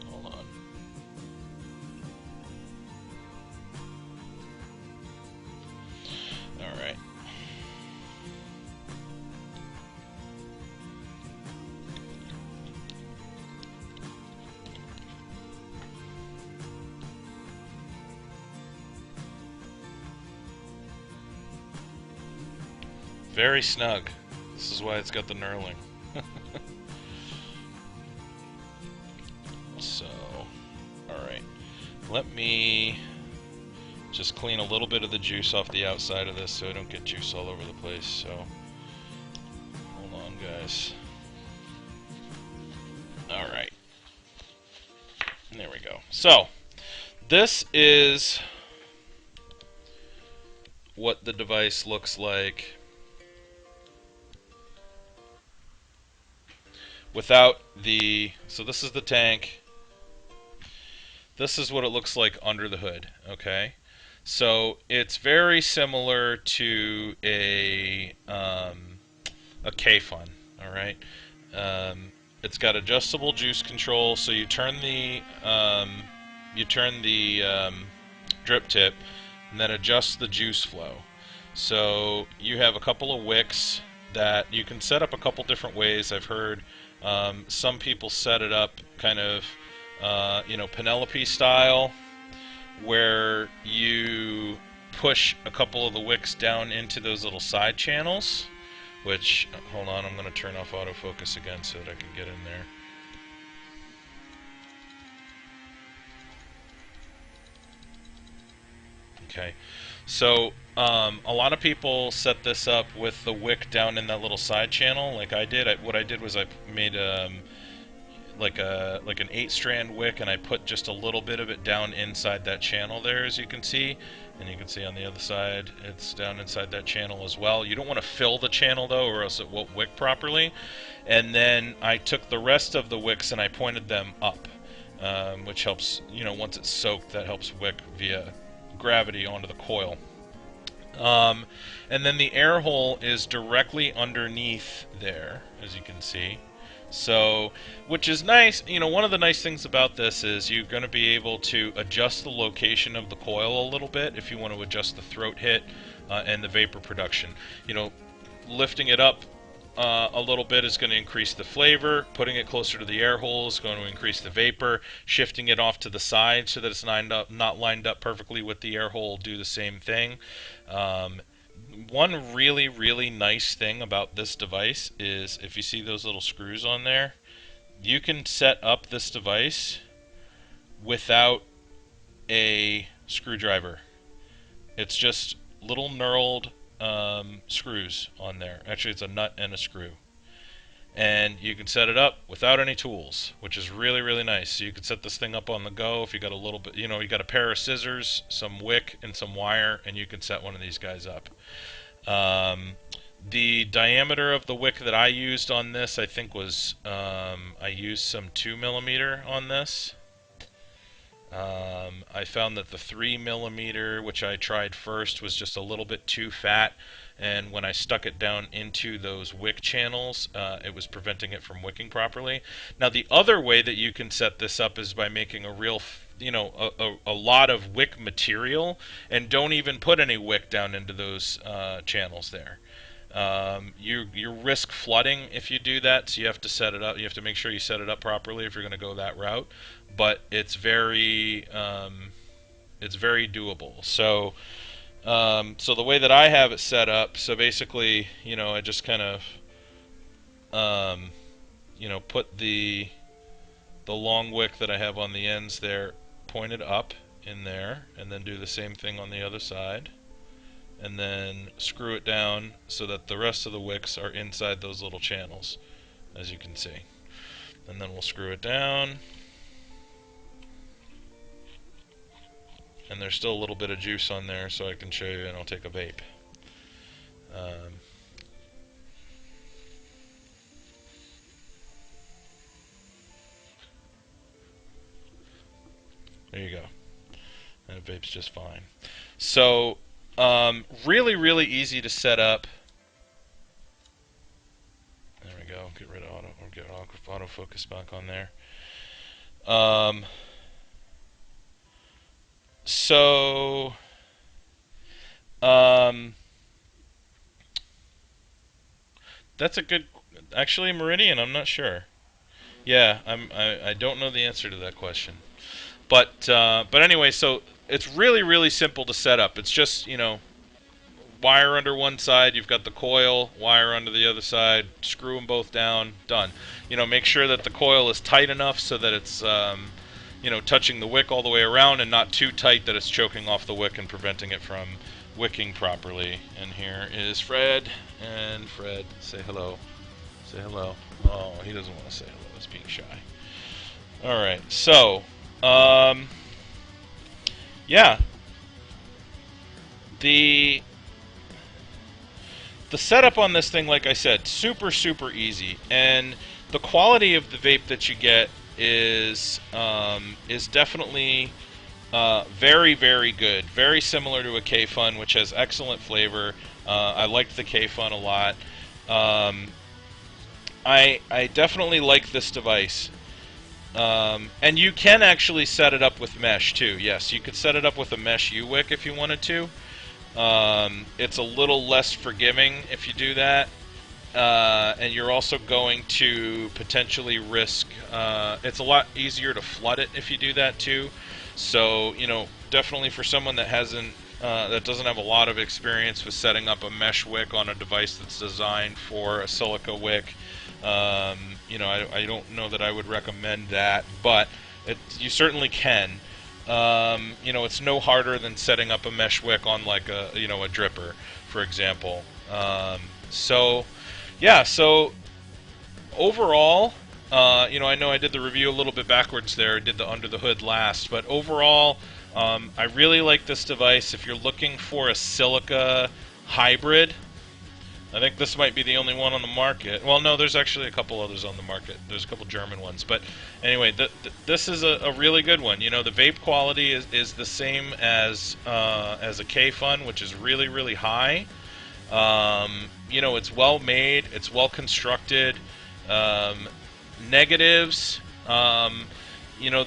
hold on. All right. Very snug. This is why it's got the knurling. So, alright. Let me just clean a little bit of the juice off the outside of this so I don't get juice all over the place. So, hold on, guys. Alright. There we go. So, this is what the device looks like without the, so this is the tank. This is what it looks like under the hood, okay? So it's very similar to a K-Fun, all right? It's got adjustable juice control, so you turn the drip tip, and then adjust the juice flow. So you have a couple of wicks that you can set up a couple different ways. I've heard some people set it up kind of, you know, Penelope style, where you push a couple of the wicks down into those little side channels, which, hold on, I'm going to turn off autofocus again so that I can get in there. Okay, so a lot of people set this up with the wick down in that little side channel, like I did. What I did was I made like an 8-strand wick, and I put just a little bit of it down inside that channel there, as you can see. And you can see on the other side, it's down inside that channel as well. You don't want to fill the channel though, or else it won't wick properly. And then I took the rest of the wicks and I pointed them up, which helps, you know, once it's soaked, that helps wick via gravity onto the coil. And then the air hole is directly underneath there, as you can see. So, which is nice. You know, one of the nice things about this is you're going to be able to adjust the location of the coil a little bit if you want to adjust the throat hit and the vapor production. You know, lifting it up a little bit is going to increase the flavor. Putting it closer to the air hole is going to increase the vapor. Shifting it off to the side so that it's not lined up perfectly with the air hole will do the same thing. One really nice thing about this device is, if you see those little screws on there, you can set up this device without a screwdriver. It's just little knurled screws on there. Actually, it's a nut and a screw. And you can set it up without any tools, which is really nice. So you can set this thing up on the go if you got a little bit, you know, you got a pair of scissors, some wick, and some wire, and you can set one of these guys up. The diameter of the wick that I used on this, I think, was, I used some 2mm on this. I found that the 3mm, which I tried first, was just a little bit too fat, and when I stuck it down into those wick channels, it was preventing it from wicking properly. Now, the other way that you can set this up is by making a real, you know, a lot of wick material, and don't even put any wick down into those channels there. You risk flooding if you do that, so you have to set it up. You have to make sure you set it up properly if you're going to go that route. But it's very doable. So, so the way that I have it set up, so basically, you know, I just kind of, you know, put the long wick that I have on the ends there pointed up in there, and then do the same thing on the other side. And then screw it down so that the rest of the wicks are inside those little channels, as you can see. And then we'll screw it down. And there's still a little bit of juice on there, so I can show you, and I'll take a vape. There you go. And it vapes just fine. So, really, really easy to set up. There we go. Get rid of autofocus back on there. So, that's a good. Actually, Meridian, I'm not sure. Yeah, I don't know the answer to that question. But anyway, so it's really, really simple to set up. It's just, you know, wire under one side, you've got the coil, wire under the other side, screw them both down, done. You know, make sure that the coil is tight enough so that it's, you know, touching the wick all the way around and not too tight that it's choking off the wick and preventing it from wicking properly. And here is Fred, and Fred, say hello. Say hello. Oh, he doesn't want to say hello, he's being shy. Alright, so, yeah. The setup on this thing, like I said, super, super easy. And the quality of the vape that you get is definitely very, very good. Very similar to a K-Fun, which has excellent flavor. I liked the K-Fun a lot. I definitely like this device. And you can actually set it up with mesh too. Yes, you could set it up with a mesh U-Wick if you wanted to. It's a little less forgiving if you do that. And you're also going to potentially risk, it's a lot easier to flood it if you do that too. So, you know, definitely for someone that hasn't, that doesn't have a lot of experience with setting up a mesh wick on a device that's designed for a silica wick, you know, I don't know that I would recommend that, but you certainly can. You know, it's no harder than setting up a mesh wick on like a, you know, a dripper, for example. So, yeah, so overall, you know I did the review a little bit backwards there, I did the under the hood last, but overall, I really like this device. If you're looking for a silica hybrid, I think this might be the only one on the market. Well, no, there's actually a couple others on the market. There's a couple German ones. But anyway, this is a really good one. You know, the vape quality is the same as a K-Fun, which is really, really high. You know, it's well made. It's well constructed. Negatives, you know,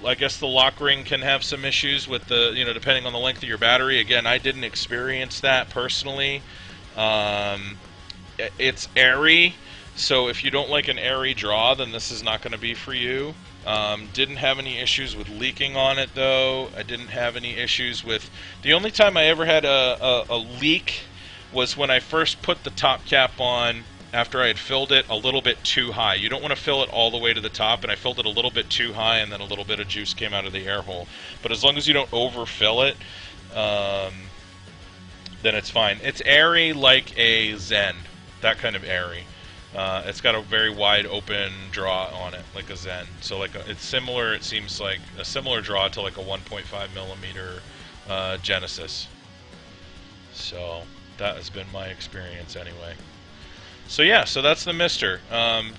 I guess the lock ring can have some issues with the, you know, depending on the length of your battery. Again, I didn't experience that personally. It's airy, so if you don't like an airy draw, then this is not going to be for you. Didn't have any issues with leaking on it, though. I didn't have any issues with... The only time I ever had a leak was when I first put the top cap on after I had filled it a little bit too high. You don't want to fill it all the way to the top, and I filled it a little bit too high, and then a little bit of juice came out of the air hole. But as long as you don't overfill it, then it's fine. It's airy like a Zen, that kind of airy. It's got a very wide open draw on it, like a Zen. So like it's similar. It seems like a similar draw to like a 1.5 millimeter Genesis. So that has been my experience anyway. So yeah, so that's the Mister.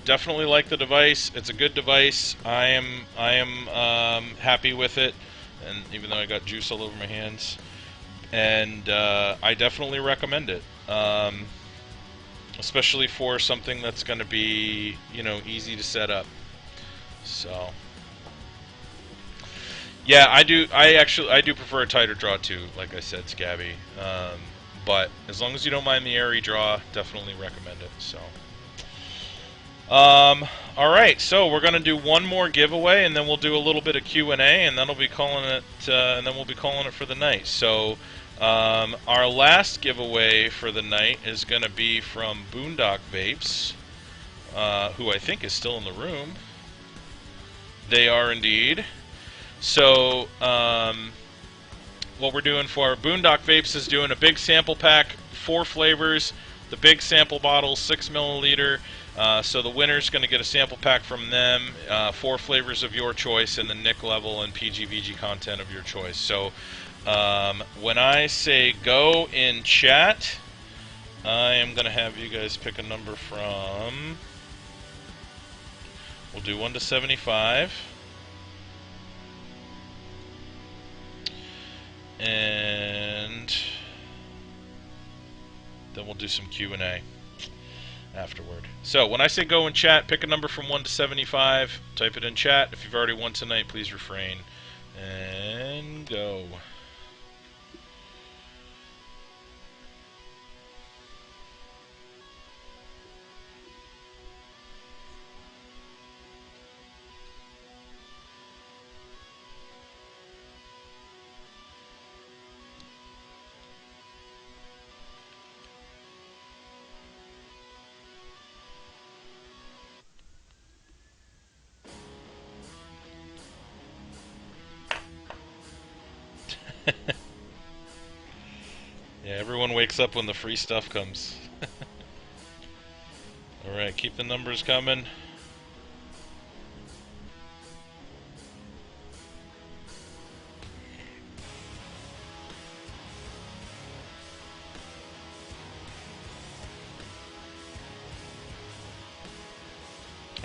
Definitely like the device. It's a good device. I am happy with it, and even though I got juice all over my hands. And I definitely recommend it, especially for something that's going to be, you know, easy to set up. So, yeah, I do prefer a tighter draw too, like I said, Scabby. But as long as you don't mind the airy draw, definitely recommend it. So, all right, so we're gonna do one more giveaway, and then we'll do a little bit of Q&A, and then we'll be calling it, for the night. So, our last giveaway for the night is gonna be from Boondock Vapes, who I think is still in the room. They are indeed. So, what we're doing for Boondock Vapes is doing a big sample pack, 4 flavors, the big sample bottle, 6 milliliter. So the winner's going to get a sample pack from them, 4 flavors of your choice, and the Nick level and PGVG content of your choice. So when I say go in chat, I am going to have you guys pick a number from, we'll do 1 to 75. and then we'll do some Q&A afterward. So when I say go in chat, pick a number from 1 to 75, type it in chat. If you've already won tonight, please refrain. And go. Yeah, everyone wakes up when the free stuff comes. Alright, keep the numbers coming.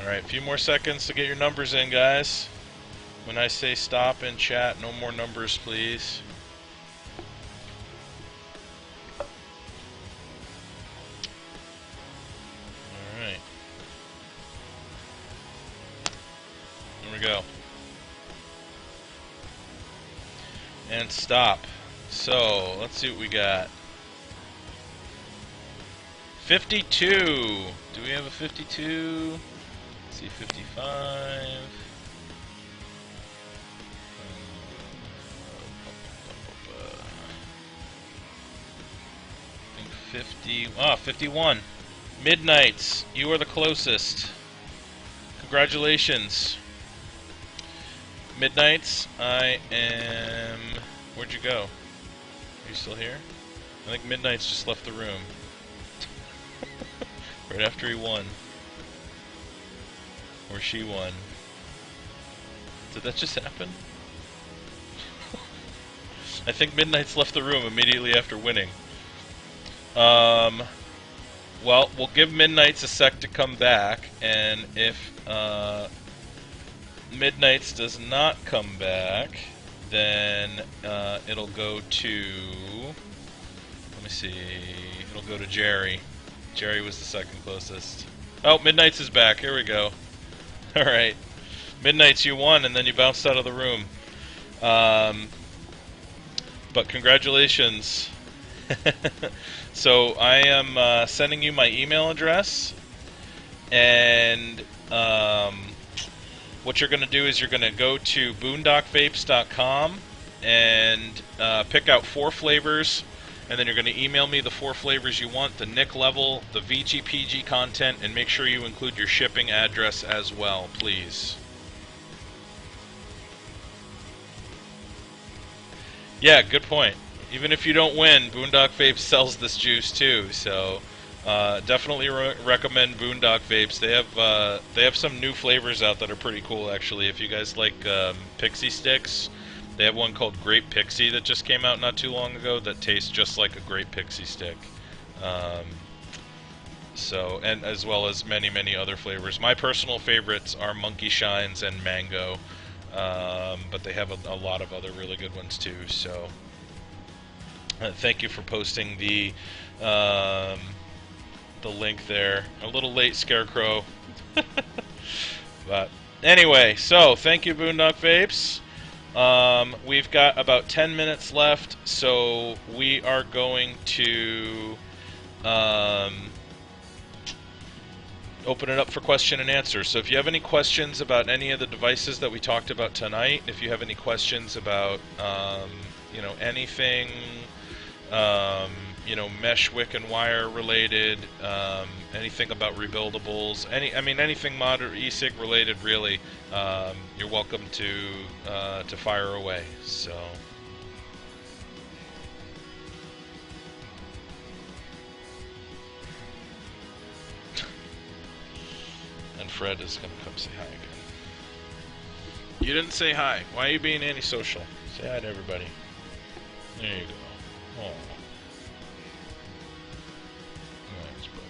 Alright, a few more seconds to get your numbers in, guys. When I say stop in chat, no more numbers, please. Alright. Here we go. And stop. So, let's see what we got. 52! Do we have a 52? Let's see, 55. I think 50. Ah, 51. Midnights, you are the closest. Congratulations. Midnights, I am... Where'd you go? Are you still here? I think Midnights just left the room. Right after he won. Or she won. Did that just happen? I think Midnight's left the room immediately after winning. Well, we'll give Midnight's a sec to come back, and if Midnight's does not come back, then it'll go to... Let me see... It'll go to Jerry. Jerry was the second closest. Oh, Midnight's is back. Here we go. Alright. Midnight's, you won, and then you bounced out of the room. But congratulations. So I am sending you my email address, and what you're going to do is you're going to go to boondockvapes.com and pick out 4 flavors, and then you're going to email me the 4 flavors you want, the Nick level, the VGPG content, and make sure you include your shipping address as well, please. Yeah, good point. Even if you don't win, Boondock Vapes sells this juice too, so definitely recommend Boondock Vapes. They have some new flavors out that are pretty cool, actually. If you guys like Pixie Sticks, they have one called Grape Pixie that just came out not too long ago that tastes just like a Grape Pixie Stick. And as well as many, many other flavors. My personal favorites are Monkey Shines and Mango, but they have a lot of other really good ones too, so... thank you for posting the link there. A little late, Scarecrow. But anyway, so thank you, Boondock Vapes. We've got about 10 minutes left, so we are going to open it up for question and answer. So if you have any questions about any of the devices that we talked about tonight, if you have any questions about anything, mesh, wick, and wire related, anything about rebuildables, anything mod or e-cig related, really, you're welcome to fire away. So. And Fred is gonna come say hi again. You didn't say hi. Why are you being antisocial? Say hi to everybody. There you go. Oh. Thanks, buddy.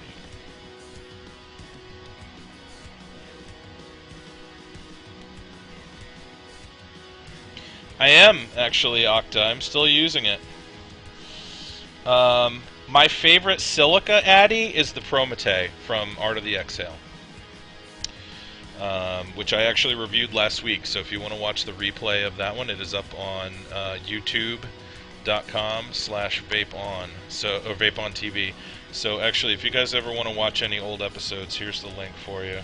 I am actually Octa. I'm still using it. My favorite silica addy is the Promete from Art of the Exhale, which I actually reviewed last week. So if you want to watch the replay of that one, it is up on youtube.com/vapeon, or Vapeon TV. So actually, if you guys ever want to watch any old episodes, here's the link for you.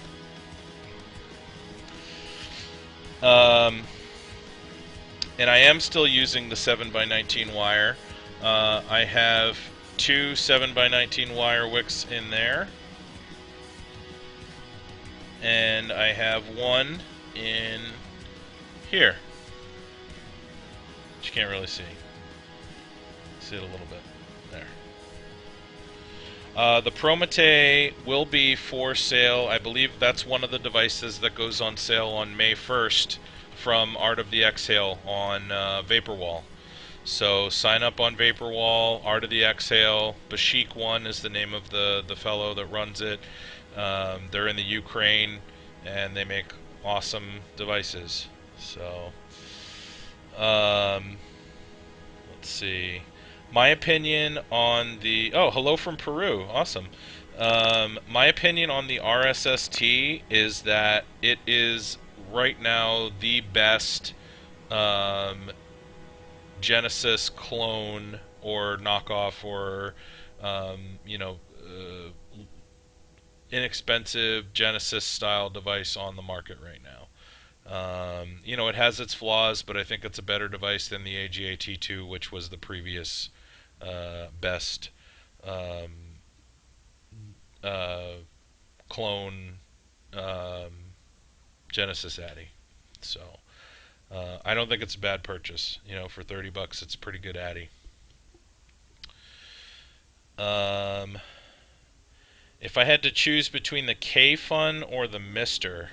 And I am still using the 7x19 wire. I have 2 7x19 wire wicks in there. And I have one in here. Which you can't really see. See it a little bit. There. The Promete will be for sale. I believe that's one of the devices that goes on sale on May 1st from Art of the Exhale on Vaporwall. So sign up on Vaporwall, Art of the Exhale. Bashik One is the name of the fellow that runs it. They're in the Ukraine, and they make awesome devices. So, let's see. My opinion on the... Oh, hello from Peru. Awesome. My opinion on the RSST is that it is right now the best Genesis clone or knockoff or inexpensive Genesis style device on the market right now. It has its flaws, but I think it's a better device than the AGA T2, which was the previous best clone Genesis Addy. So I don't think it's a bad purchase. For $30, it's a pretty good Addy. If I had to choose between the K-Fun or the Mister,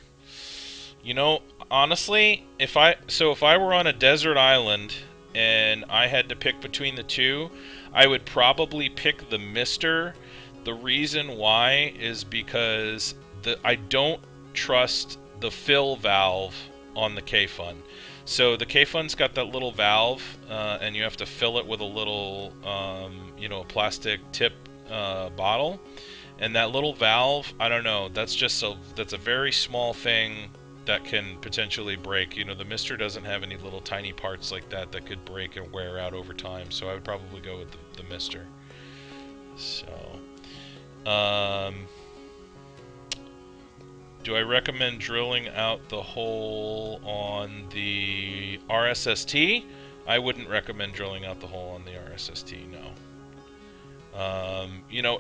honestly, if I were on a desert island and I had to pick between the two, I would probably pick the Mister. The reason why is because I don't trust the fill valve on the K-Fun. So the K-Fun's got that little valve, and you have to fill it with a little, a plastic tip bottle. And that little valve, I don't know, that's a very small thing that can potentially break. The Mister doesn't have any little tiny parts like that could break and wear out over time. So I would probably go with the Mister. So, do I recommend drilling out the hole on the RSST? I wouldn't recommend drilling out the hole on the RSST, no.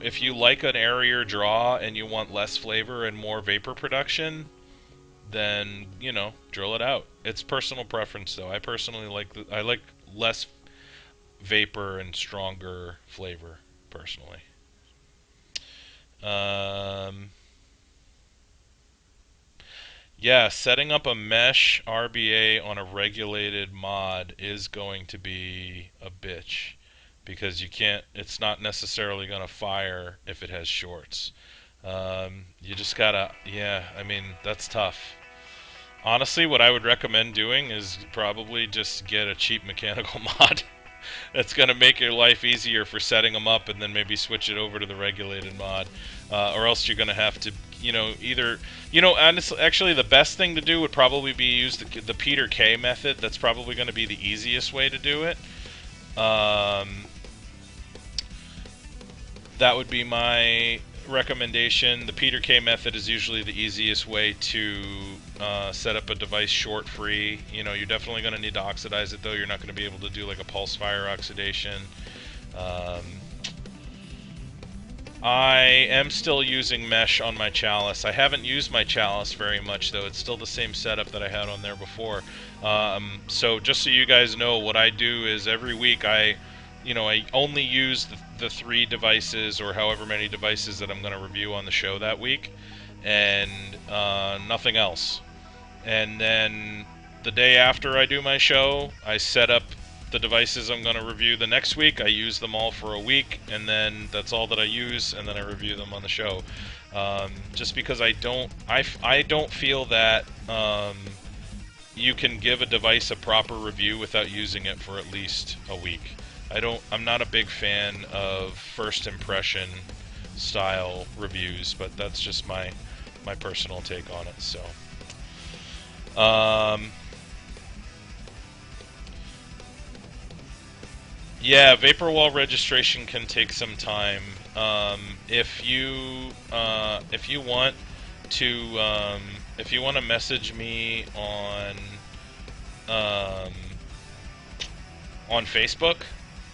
If you like an airier draw and you want less flavor and more vapor production, then, drill it out. It's personal preference, though. I personally I like less vapor and stronger flavor, personally. Yeah, setting up a mesh RBA on a regulated mod is going to be a bitch, because it's not necessarily going to fire if it has shorts. You just gotta, that's tough. Honestly, what I would recommend doing is probably just get a cheap mechanical mod. That's going to make your life easier for setting them up, and then maybe switch it over to the regulated mod. Or else you're going to have to, honestly, actually the best thing to do would probably be use the Peter K method. That's probably going to be the easiest way to do it. That would be my recommendation. The Peter K method is usually the easiest way to set up a device short free. You're definitely going to need to oxidize it, though. You're not going to be able to do like a pulse fire oxidation. I am still using mesh on my chalice. I haven't used my chalice very much, though. It's still the same setup that I had on there before. So just so you guys know, what I do is every week I only use the 3 devices or however many devices that I'm going to review on the show that week, and nothing else. And then the day after I do my show, I set up the devices I'm going to review the next week. I use them all for a week, and then that's all that I use, and then I review them on the show. Just because I don't feel that you can give a device a proper review without using it for at least a week. I'm not a big fan of first impression style reviews, but that's just my personal take on it. So, yeah, vapor wall registration can take some time. If you want to message me on Facebook,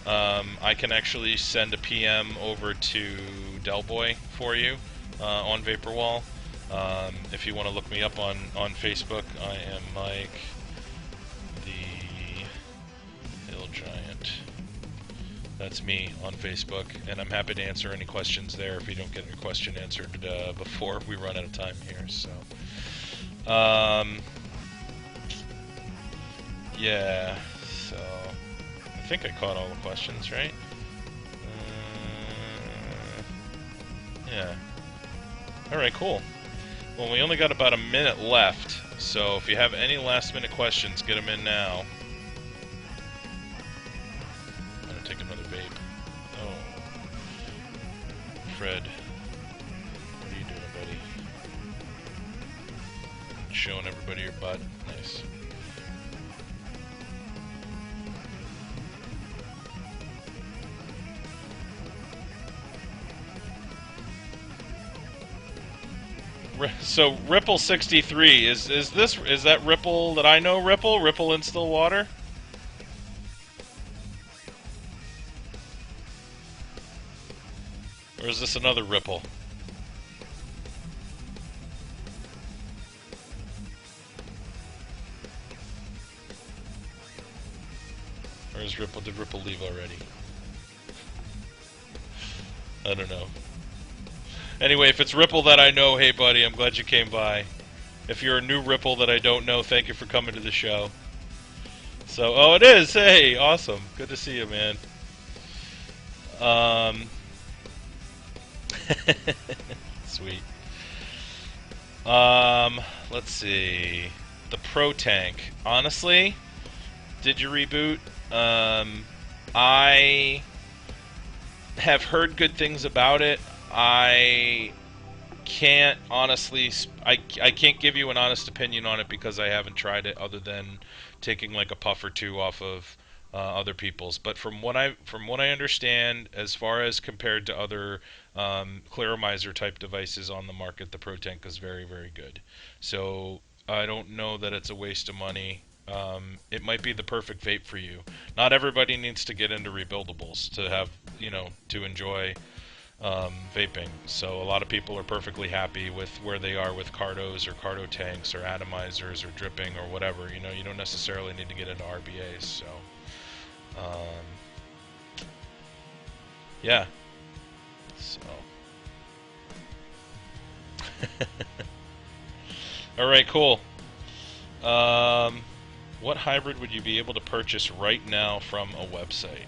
I can actually send a PM over to Delboy for you on Vaporwall. If you want to look me up on Facebook, I am Mike the Hill Giant. That's me on Facebook, and I'm happy to answer any questions there if you don't get your question answered before we run out of time here. So, yeah. So, I think I caught all the questions, right? Yeah. Alright, cool. Well, we only got about a minute left, so if you have any last-minute questions, get them in now. I'm gonna take another vape. Oh. Fred. What are you doing, buddy? Showing everybody your butt. Nice. So Ripple 63 is that Ripple that I know? Ripple in Stillwater? Or is this another Ripple? Or is did Ripple leave already? I don't know. Anyway, if it's Ripple that I know, hey buddy, I'm glad you came by. If you're a new Ripple that I don't know, thank you for coming to the show. So, oh, it is. Hey, awesome. Good to see you, man. Sweet. Let's see. The Pro Tank. Honestly, did you reboot? I have heard good things about it. I can't honestly, I can't give you an honest opinion on it because I haven't tried it, other than taking like a puff or two off of other people's. But from what I understand, as far as compared to other Claromizer type devices on the market, the Pro Tank is very, very good. So I don't know that it's a waste of money. It might be the perfect vape for you. Not everybody needs to get into rebuildables to have, to enjoy vaping. So a lot of people are perfectly happy with where they are with Cardos or Cardo tanks or atomizers or dripping or whatever. You don't necessarily need to get into RBAs. So, yeah. So, all right, cool. What hybrid would you be able to purchase right now from a website?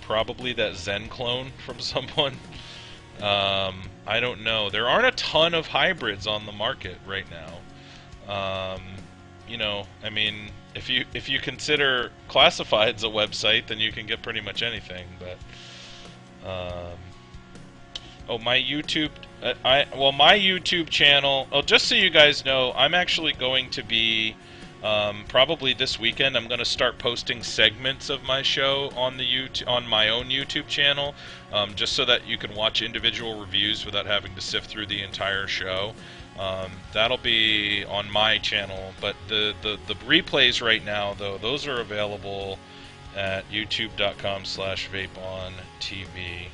Probably that Zen clone from someone. I don't know. There aren't a ton of hybrids on the market right now. I mean, if you consider Classifieds a website, then you can get pretty much anything. But oh, my YouTube. My YouTube channel. Oh, just so you guys know, I'm actually going to be. Probably this weekend, I'm going to start posting segments of my show on on my own YouTube channel, just so that you can watch individual reviews without having to sift through the entire show. That'll be on my channel, but the replays right now, though, those are available at youtube.com/vapeontv.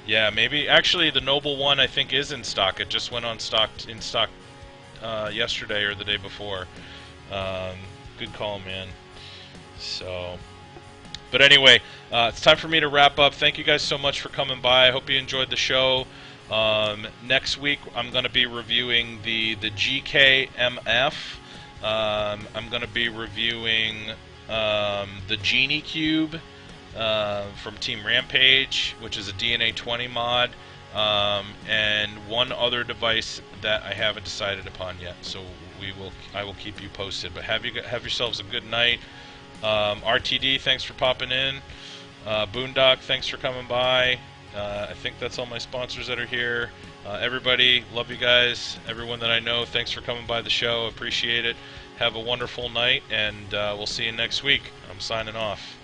Yeah, maybe actually the Noble one I think is in stock. It just went in stock yesterday or the day before. Good call, man. So, but anyway, it's time for me to wrap up. Thank you guys so much for coming by. I hope you enjoyed the show. Next week I'm going to be reviewing the GKMF. I'm going to be reviewing the Genie Cube from Team Rampage, which is a DNA 20 mod. and one other device that I haven't decided upon yet. So I will keep you posted. But have yourselves a good night. RTD, thanks for popping in. Boondock, thanks for coming by. I think that's all my sponsors that are here. Everybody, love you guys. Everyone that I know, thanks for coming by the show. Appreciate it. Have a wonderful night, and we'll see you next week. I'm signing off.